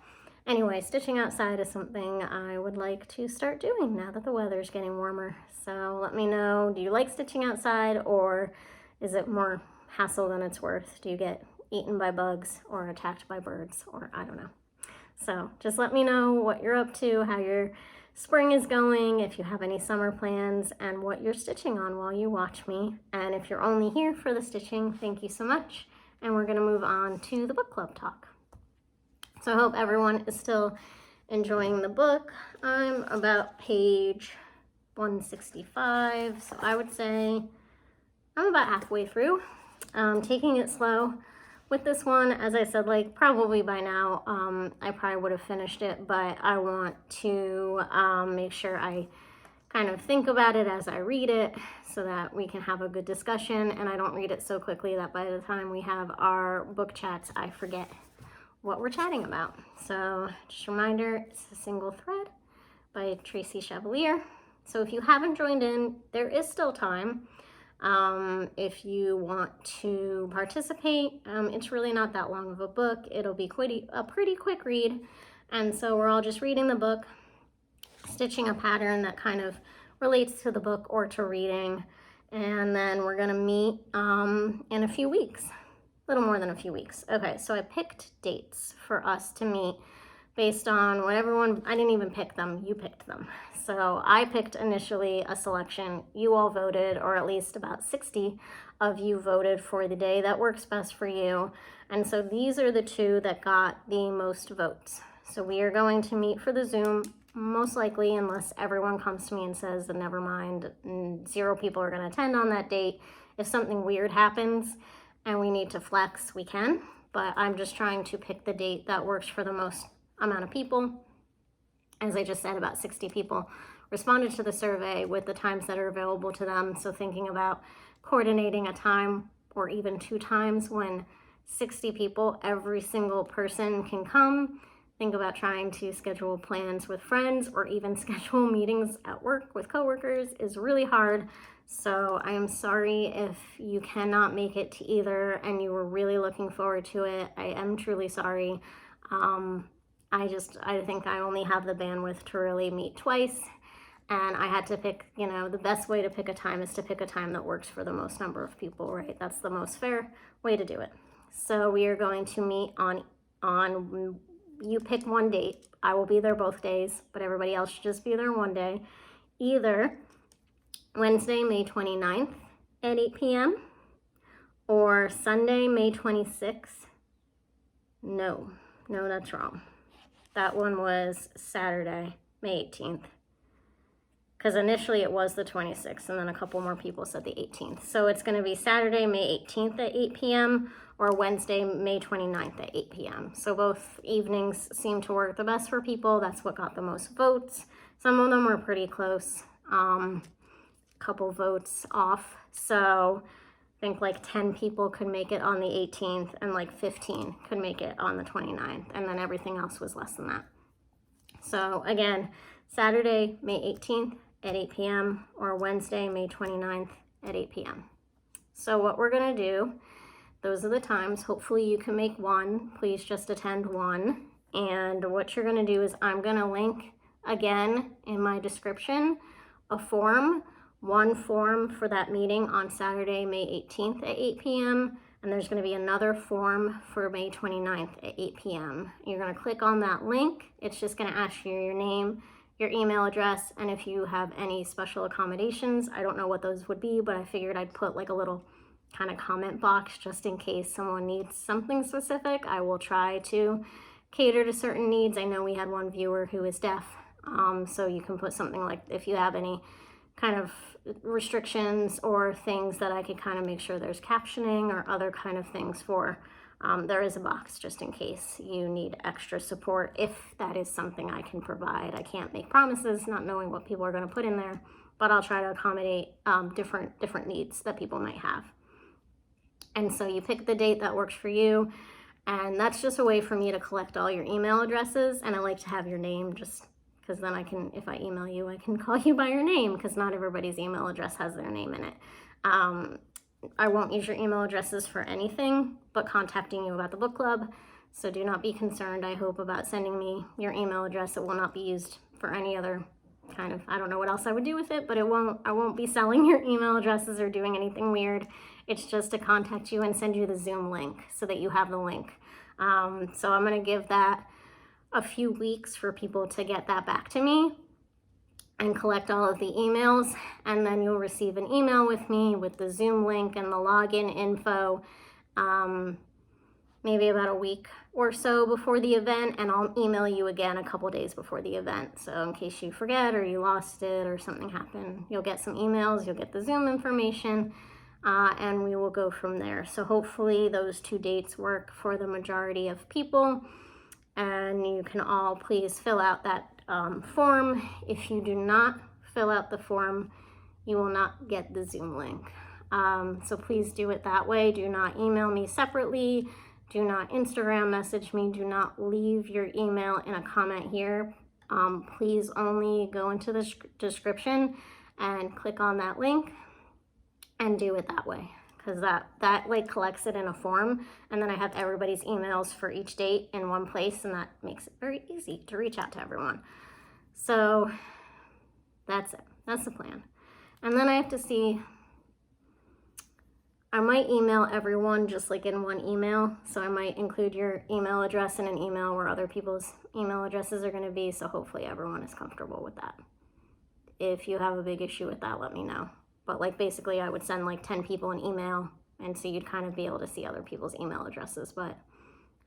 Anyway, stitching outside is something I would like to start doing now that the weather's getting warmer. So let me know, do you like stitching outside, or is it more hassle than it's worth? Do you get eaten by bugs or attacked by birds, or I don't know. So just let me know what you're up to, how your spring is going, if you have any summer plans, and what you're stitching on while you watch me. And if you're only here for the stitching, thank you so much. And we're gonna move on to the book club talk. So I hope everyone is still enjoying the book. I'm about page 165, so I would say I'm about halfway through. Taking it slow with this one. As I said, like probably by now, I probably would have finished it, but I want to make sure I kind of think about it as I read it so that we can have a good discussion, and I don't read it so quickly that by the time we have our book chats, I forget what we're chatting about. So just a reminder, it's A Single Thread by Tracy Chevalier. So if you haven't joined in, there is still time. If you want to participate, it's really not that long of a book. It'll be a pretty quick read. And so we're all just reading the book, stitching a pattern that kind of relates to the book or to reading. And then we're gonna meet in a few weeks. Little more than a few weeks. Okay, so I picked dates for us to meet based on what everyone, I didn't even pick them, you picked them. So I picked initially a selection, you all voted, or at least about 60 of you voted for the day that works best for you. And so these are the two that got the most votes. So we are going to meet for the Zoom, most likely, unless everyone comes to me and says, never mind, 0 people are gonna attend on that date. If something weird happens, and we need to flex, we can, but I'm just trying to pick the date that works for the most amount of people. As I just said, about 60 people responded to the survey with the times that are available to them. So thinking about coordinating a time or even 2 times when 60 people, every single person can come. Think about trying to schedule plans with friends or even schedule meetings at work with coworkers is really hard. So I am sorry if you cannot make it to either and you were really looking forward to it. I am truly sorry. I think I only have the bandwidth to really meet twice, and I had to pick, the best way to pick a time is to pick a time that works for the most number of people, right? That's the most fair way to do it. So we are going to meet on you pick one date. I will be there both days, but everybody else should just be there one day. Either Wednesday, May 29th at 8 p.m. or Sunday, May 26th. No, that's wrong. That one was Saturday, May 18th. Because initially it was the 26th, and then a couple more people said the 18th. So it's going to be Saturday, May 18th at 8 p.m. or Wednesday, May 29th at 8 p.m. So both evenings seem to work the best for people. That's what got the most votes. Some of them were pretty close. Couple votes off. So I think like 10 people could make it on the 18th and like 15 could make it on the 29th. And then everything else was less than that. So again, Saturday, May 18th at 8 p.m. or Wednesday, May 29th at 8 p.m. So what we're gonna do, those are the times. Hopefully you can make one. Please just attend one. And what you're gonna do is I'm gonna link again in my description one form for that meeting on Saturday, May 18th at 8 p.m. And there's going to be another form for May 29th at 8 p.m. You're going to click on that link. It's just going to ask you your name, your email address, and if you have any special accommodations. I don't know what those would be, but I figured I'd put like a little kind of comment box just in case someone needs something specific. I will try to cater to certain needs. I know we had one viewer who is deaf, so you can put something like if you have any kind of restrictions or things that I could kind of make sure there's captioning or other kind of things for. There is a box just in case you need extra support if that is something I can provide. I can't make promises not knowing what people are going to put in there, but I'll try to accommodate different needs that people might have. And so you pick the date that works for you, and that's just a way for me to collect all your email addresses, and I like to have your name just because then I can, if I email you, I can call you by your name because not everybody's email address has their name in it. I won't use your email addresses for anything but contacting you about the book club. So do not be concerned, I hope, about sending me your email address. It will not be used for any other kind of, I don't know what else I would do with it, but I won't be selling your email addresses or doing anything weird. It's just to contact you and send you the Zoom link so that you have the link. So I'm gonna give that a few weeks for people to get that back to me and collect all of the emails, and then you'll receive an email with me with the Zoom link and the login info, maybe about a week or so before the event, and I'll email you again a couple days before the event. So in case you forget or you lost it or something happened, you'll get some emails, you'll get the Zoom information, and we will go from there. So hopefully those 2 dates work for the majority of people, and you can all please fill out that form. If you do not fill out the form, you will not get the Zoom link. So please do it that way. Do not email me separately. Do not Instagram message me. Do not leave your email in a comment here. Please only go into the description and click on that link and do it that way, because that like collects it in a form, and then I have everybody's emails for each date in one place, and that makes it very easy to reach out to everyone. So that's it. That's the plan. And then I have to see, I might email everyone just like in one email. So I might include your email address in an email where other people's email addresses are going to be. So hopefully everyone is comfortable with that. If you have a big issue with that, let me know. But like basically I would send like 10 people an email, and so you'd kind of be able to see other people's email addresses. But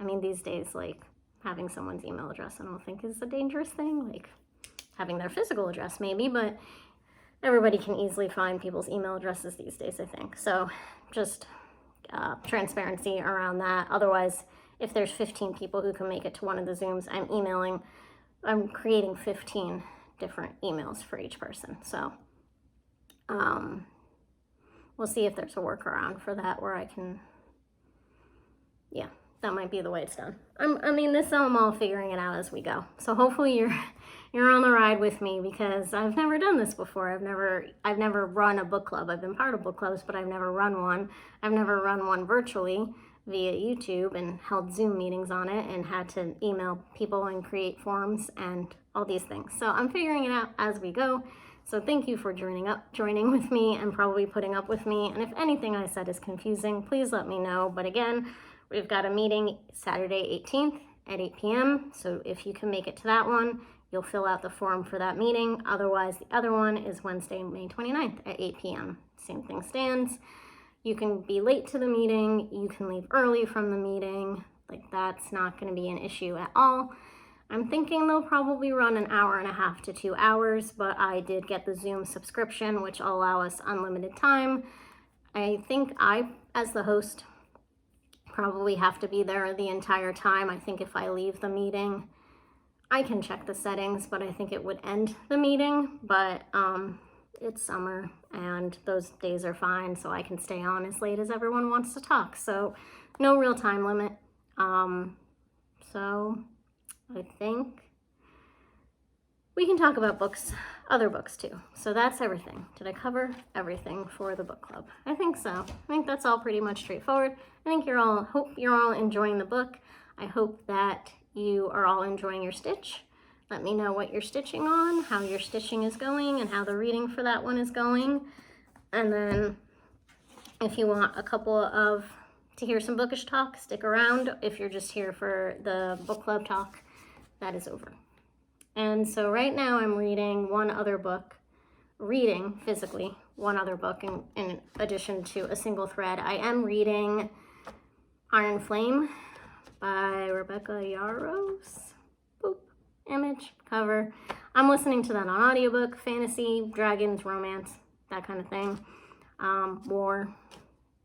I mean, these days, like having someone's email address, I don't think is a dangerous thing. Like having their physical address maybe, but everybody can easily find people's email addresses these days, I think. So just transparency around that. Otherwise, if there's 15 people who can make it to one of the Zooms, I'm creating 15 different emails for each person. So we'll see if there's a workaround for that where I can, yeah, that might be the way it's done. I'm all figuring it out as we go. So hopefully you're on the ride with me, because I've never done this before. I've never run a book club. I've been part of book clubs, but I've never run one. I've never run one virtually via YouTube and held Zoom meetings on it and had to email people and create forms and all these things. So I'm figuring it out as we go. So thank you for joining with me and probably putting up with me. And if anything I said is confusing, please let me know. But again, we've got a meeting Saturday 18th at 8 p.m. So if you can make it to that one, you'll fill out the form for that meeting. Otherwise, the other one is Wednesday, May 29th at 8 p.m. Same thing stands. You can be late to the meeting. You can leave early from the meeting. Like, that's not going to be an issue at all. I'm thinking they'll probably run an hour and a half to 2 hours, but I did get the Zoom subscription, which will allow us unlimited time. I think I, as the host, probably have to be there the entire time. I think if I leave the meeting, I can check the settings, but I think it would end the meeting. But it's summer and those days are fine, so I can stay on as late as everyone wants to talk. So no real time limit. So I think we can talk about books, other books too. So that's everything. Did I cover everything for the book club? I think so. I think that's all pretty much straightforward. I think hope you're all enjoying the book. I hope that you are all enjoying your stitch. Let me know what you're stitching on, how your stitching is going, and how the reading for that one is going. And then if you want to hear some bookish talk, stick around. If you're just here for the book club talk, that is over. And so right now I'm reading physically one other book in addition to a single thread. I am reading Iron Flame by Rebecca Yarros. Boop. Image, cover. I'm listening to that on audiobook. Fantasy, dragons, romance, that kind of thing. War.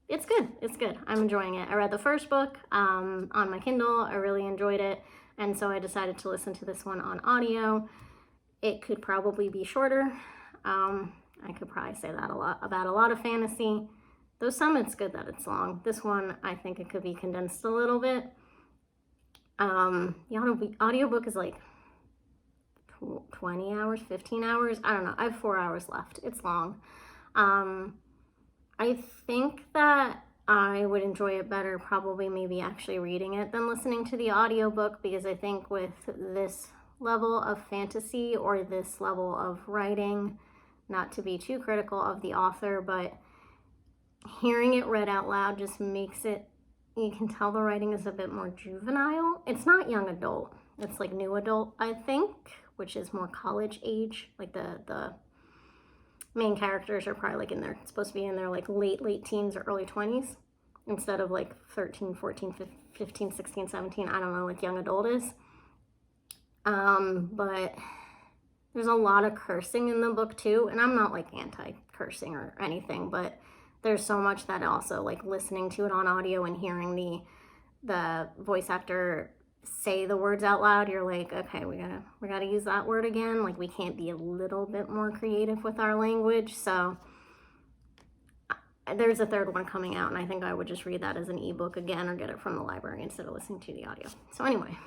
It's good. It's good. I'm enjoying it. I read the first book on my Kindle. I really enjoyed it. And so I decided to listen to this one on audio. It could probably be shorter. I could probably say that about a lot of fantasy. Though some it's good that it's long. This one, I think it could be condensed a little bit. The audiobook is like 20 hours, 15 hours. I don't know. I have 4 hours left. It's long. I think that I would enjoy it better probably maybe actually reading it than listening to the audiobook, because I think with this level of fantasy or this level of writing, not to be too critical of the author, but hearing it read out loud just makes it, you can tell the writing is a bit more juvenile. It's not young adult, it's like new adult, I think, which is more college age. Like the main characters are probably like supposed to be in their like late teens or early 20s instead of like 13, 14, 15, 16, 17, I don't know, like young adult is. But there's a lot of cursing in the book too, and I'm not like anti-cursing or anything, but there's so much that also, like listening to it on audio and hearing the voice actor say the words out loud, you're like, okay, we gotta use that word again. Like, we can't be a little bit more creative with our language. So there's a third one coming out, and I think I would just read that as an ebook again or get it from the library instead of listening to the audio. So anyway,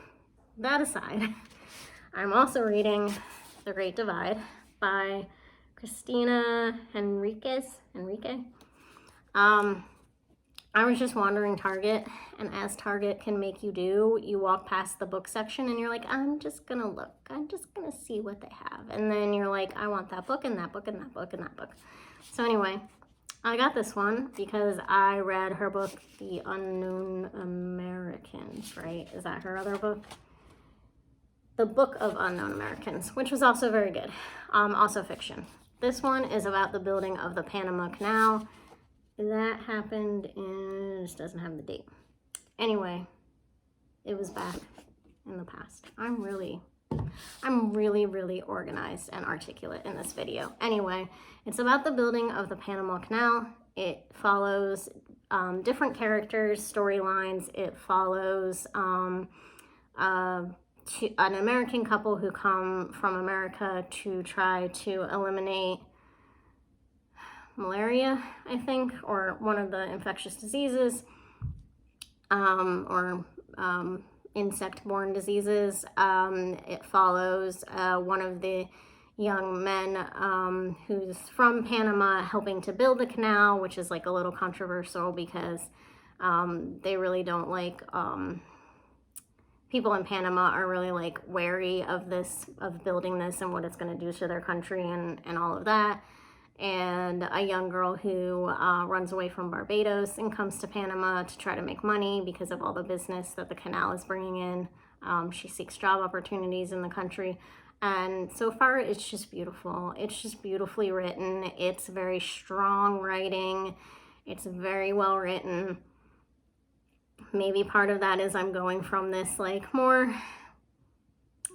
that aside, I'm also reading The Great Divide by Christina Enrique. I was just wandering Target, and as Target can make you do, you walk past the book section and you're like, I'm just gonna look, I'm just gonna see what they have, and then you're like, I want that book and that book and that book and that book. So anyway, I got this one because I read her book, The Unknown Americans, right? Is that her other book? The Book of Unknown Americans, which was also very good, also fiction. This one is about the building of the Panama Canal. That happened in, this doesn't have the date. Anyway, it was back in the past. I'm really organized and articulate in this video. Anyway, it's about the building of the Panama Canal. It follows different characters, storylines. It follows an American couple who come from America to try to eliminate malaria, I think, or one of the infectious diseases, or insect-borne diseases. It follows one of the young men who's from Panama helping to build the canal, which is like a little controversial because they really don't like, people in Panama are really like wary of building this and what it's going to do to their country and all of that. And a young girl who runs away from Barbados and comes to Panama to try to make money because of all the business that the canal is bringing in. She seeks job opportunities in the country. And so far, it's just beautiful. It's just beautifully written. It's very strong writing. It's very well written. Maybe part of that is I'm going from this like more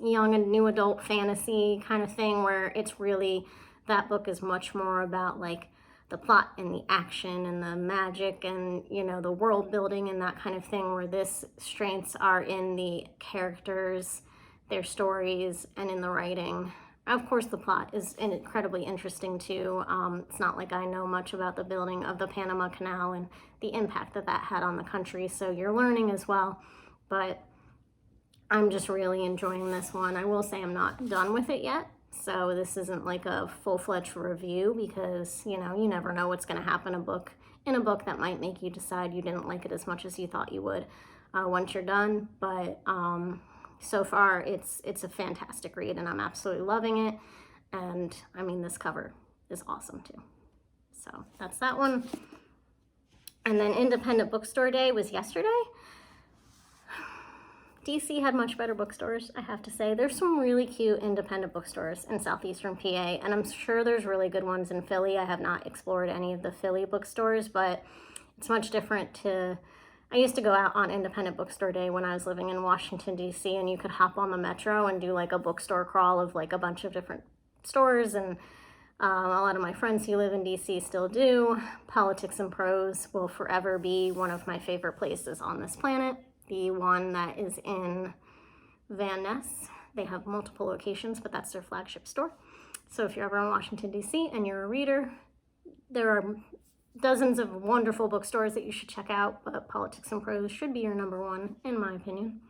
young and new adult fantasy kind of thing where it's really, that book is much more about like the plot and the action and the magic and, you know, the world building and that kind of thing, where this strengths are in the characters, their stories, and in the writing. Of course, the plot is incredibly interesting too. It's not like I know much about the building of the Panama Canal and the impact that had on the country, so you're learning as well. But I'm just really enjoying this one. I will say I'm not done with it yet. So this isn't like a full-fledged review because, you know, you never know what's going to happen in a book that might make you decide you didn't like it as much as you thought you would once you're done. But so far, it's a fantastic read, and I'm absolutely loving it. And I mean, this cover is awesome too. So that's that one. And then Independent Bookstore Day was yesterday. DC had much better bookstores, I have to say. There's some really cute independent bookstores in southeastern PA, and I'm sure there's really good ones in Philly. I have not explored any of the Philly bookstores, but it's much different I used to go out on Independent Bookstore Day when I was living in Washington, DC, and you could hop on the metro and do like a bookstore crawl of like a bunch of different stores, and a lot of my friends who live in DC still do. Politics and Prose will forever be one of my favorite places on this planet. The one that is in Van Ness. They have multiple locations, but that's their flagship store. So if you're ever in Washington, D.C. and you're a reader, there are dozens of wonderful bookstores that you should check out, but Politics and Prose should be your number one, in my opinion.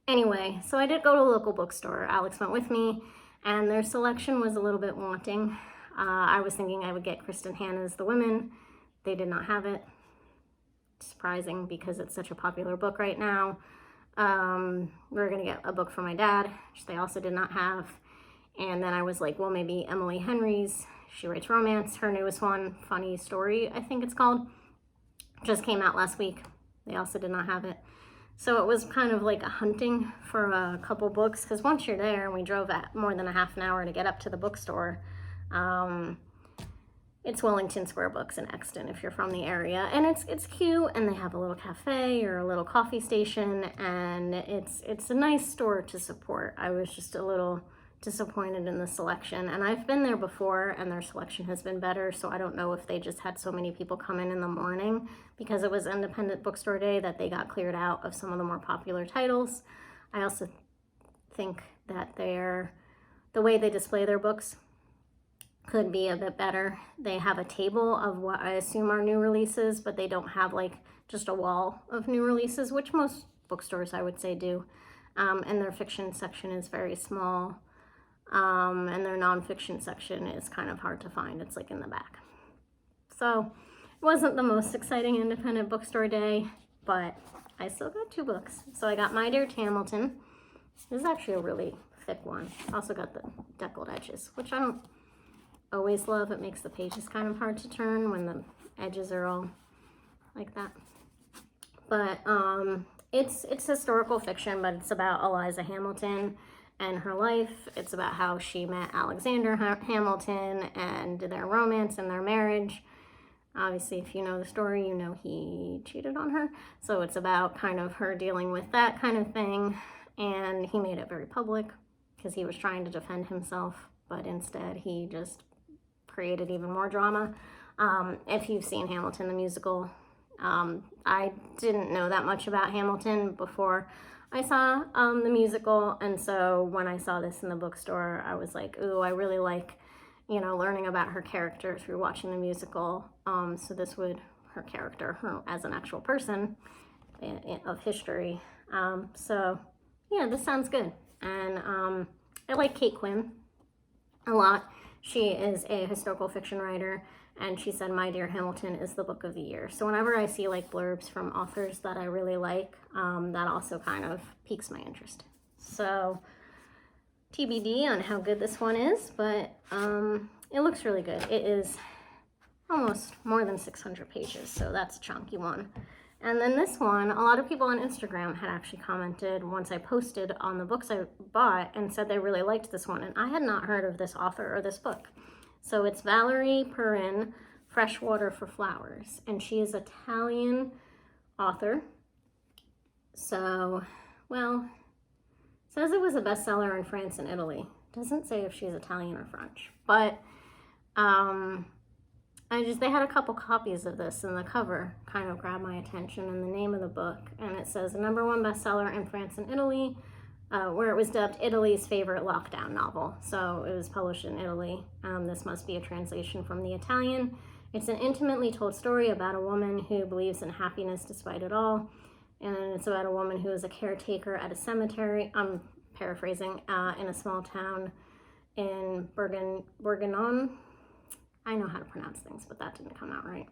Anyway, so I did go to a local bookstore. Alex went with me, and their selection was a little bit wanting. I was thinking I would get Kristen Hanna's The Women. They did not have it. surprising because it's such a popular book right now. We're gonna get a book for my dad, which they also did not have. And then I was like, well, maybe Emily Henry's, she writes romance, her newest one, Funny Story, I think it's called, just came out last week. They also did not have it. So it was kind of like a hunting for a couple books, because once you're there, and we drove at more than a half an hour to get up to the bookstore, it's Wellington Square Books in Exton if you're from the area, and it's cute, and they have a little cafe or a little coffee station, and it's a nice store to support. I was just a little disappointed in the selection, and I've been there before and their selection has been better, so I don't know if they just had so many people come in the morning because it was independent bookstore day that they got cleared out of some of the more popular titles. I also think that the way they display their books could be a bit better. They have a table of what I assume are new releases, but they don't have like just a wall of new releases, which most bookstores I would say do. And their fiction section is very small. And their nonfiction section is kind of hard to find. It's like in the back. So it wasn't the most exciting independent bookstore day, but I still got 2 books. So I got My Dear Hamilton. This is actually a really thick one. Also got the deckled edges, which I don't always love. It makes the pages kind of hard to turn when the edges are all like that. But it's historical fiction, but it's about Eliza Hamilton and her life. It's about how she met Alexander Hamilton and their romance and their marriage. Obviously, if you know the story, you know he cheated on her. So it's about kind of her dealing with that kind of thing. And he made it very public because he was trying to defend himself, but instead he just created even more drama. If you've seen Hamilton the musical, I didn't know that much about Hamilton before I saw the musical, and so when I saw this in the bookstore, I was like, ooh, I really like, learning about her character through watching the musical. So this would, her character, her as an actual person of history. So yeah, this sounds good. And I like Kate Quinn a lot. She is a historical fiction writer, and she said My Dear Hamilton is the book of the year. So whenever I see like blurbs from authors that I really like, that also kind of piques my interest. So TBD on how good this one is, but it looks really good. It is almost more than 600 pages, so that's a chunky one. And then this one, a lot of people on Instagram had actually commented once I posted on the books I bought and said they really liked this one, and I had not heard of this author or this book. So it's Valerie Perrin, Freshwater for Flowers, and she is an Italian author. So, well, it says it was a bestseller in France and Italy. Doesn't say if she's Italian or French, but they had a couple copies of this, and the cover kind of grabbed my attention, and the name of the book, and it says #1 bestseller in France and Italy, where it was dubbed Italy's favorite lockdown novel. So it was published in Italy. This must be a translation from the Italian. It's an intimately told story about a woman who believes in happiness despite it all, and it's about a woman who is a caretaker at a cemetery, I'm paraphrasing, in a small town in Borgognone. I know how to pronounce things, but that didn't come out right.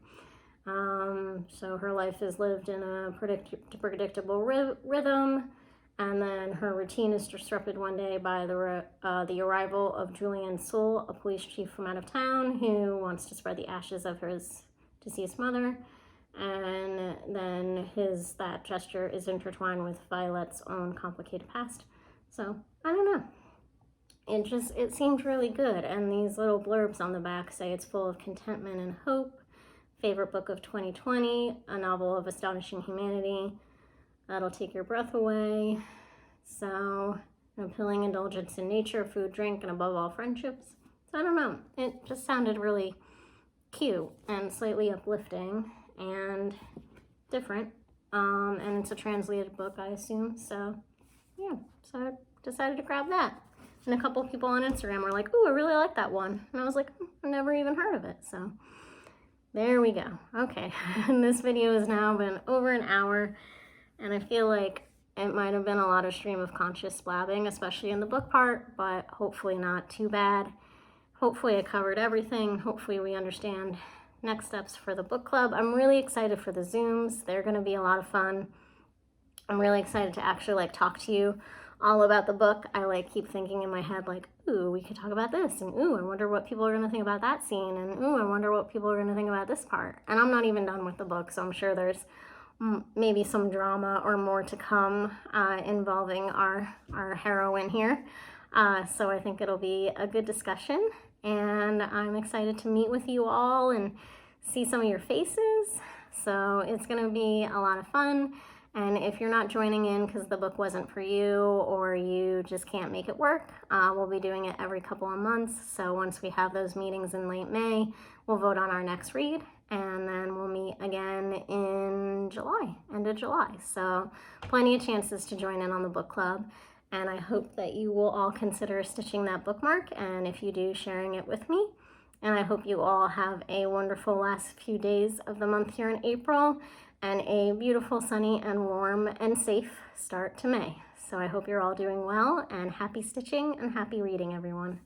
So her life is lived in a predictable rhythm, and then her routine is disrupted one day by the arrival of Julian Soule, a police chief from out of town who wants to spread the ashes of his deceased mother, and then that gesture is intertwined with Violet's own complicated past. So I don't know. It seemed really good, and these little blurbs on the back say it's full of contentment and hope, favorite book of 2020, a novel of astonishing humanity, that'll take your breath away, so an appealing indulgence in nature, food, drink, and above all friendships. So I don't know, it just sounded really cute and slightly uplifting and different, and it's a translated book, I assume, so yeah, so I decided to grab that. And a couple people on Instagram were like, ooh, I really like that one. And I was like, I've never even heard of it. So there we go. Okay, and this video has now been over an hour, and I feel like it might have been a lot of stream of conscious blabbing, especially in the book part, but hopefully not too bad. Hopefully I covered everything. Hopefully we understand next steps for the book club. I'm really excited for the Zooms. They're going to be a lot of fun. I'm really excited to actually like talk to you all about the book. I like keep thinking in my head like, ooh, we could talk about this, and ooh, I wonder what people are going to think about that scene, and ooh, I wonder what people are going to think about this part. And I'm not even done with the book, so I'm sure there's maybe some drama or more to come involving our heroine here. So I think it'll be a good discussion, and I'm excited to meet with you all and see some of your faces. So it's going to be a lot of fun. And if you're not joining in because the book wasn't for you or you just can't make it work, we'll be doing it every couple of months. So once we have those meetings in late May, we'll vote on our next read, and then we'll meet again in July, end of July. So plenty of chances to join in on the book club. And I hope that you will all consider stitching that bookmark, and if you do, sharing it with me. And I hope you all have a wonderful last few days of the month here in April, and a beautiful, sunny, and warm, and safe start to May. So I hope you're all doing well, and happy stitching and happy reading, everyone.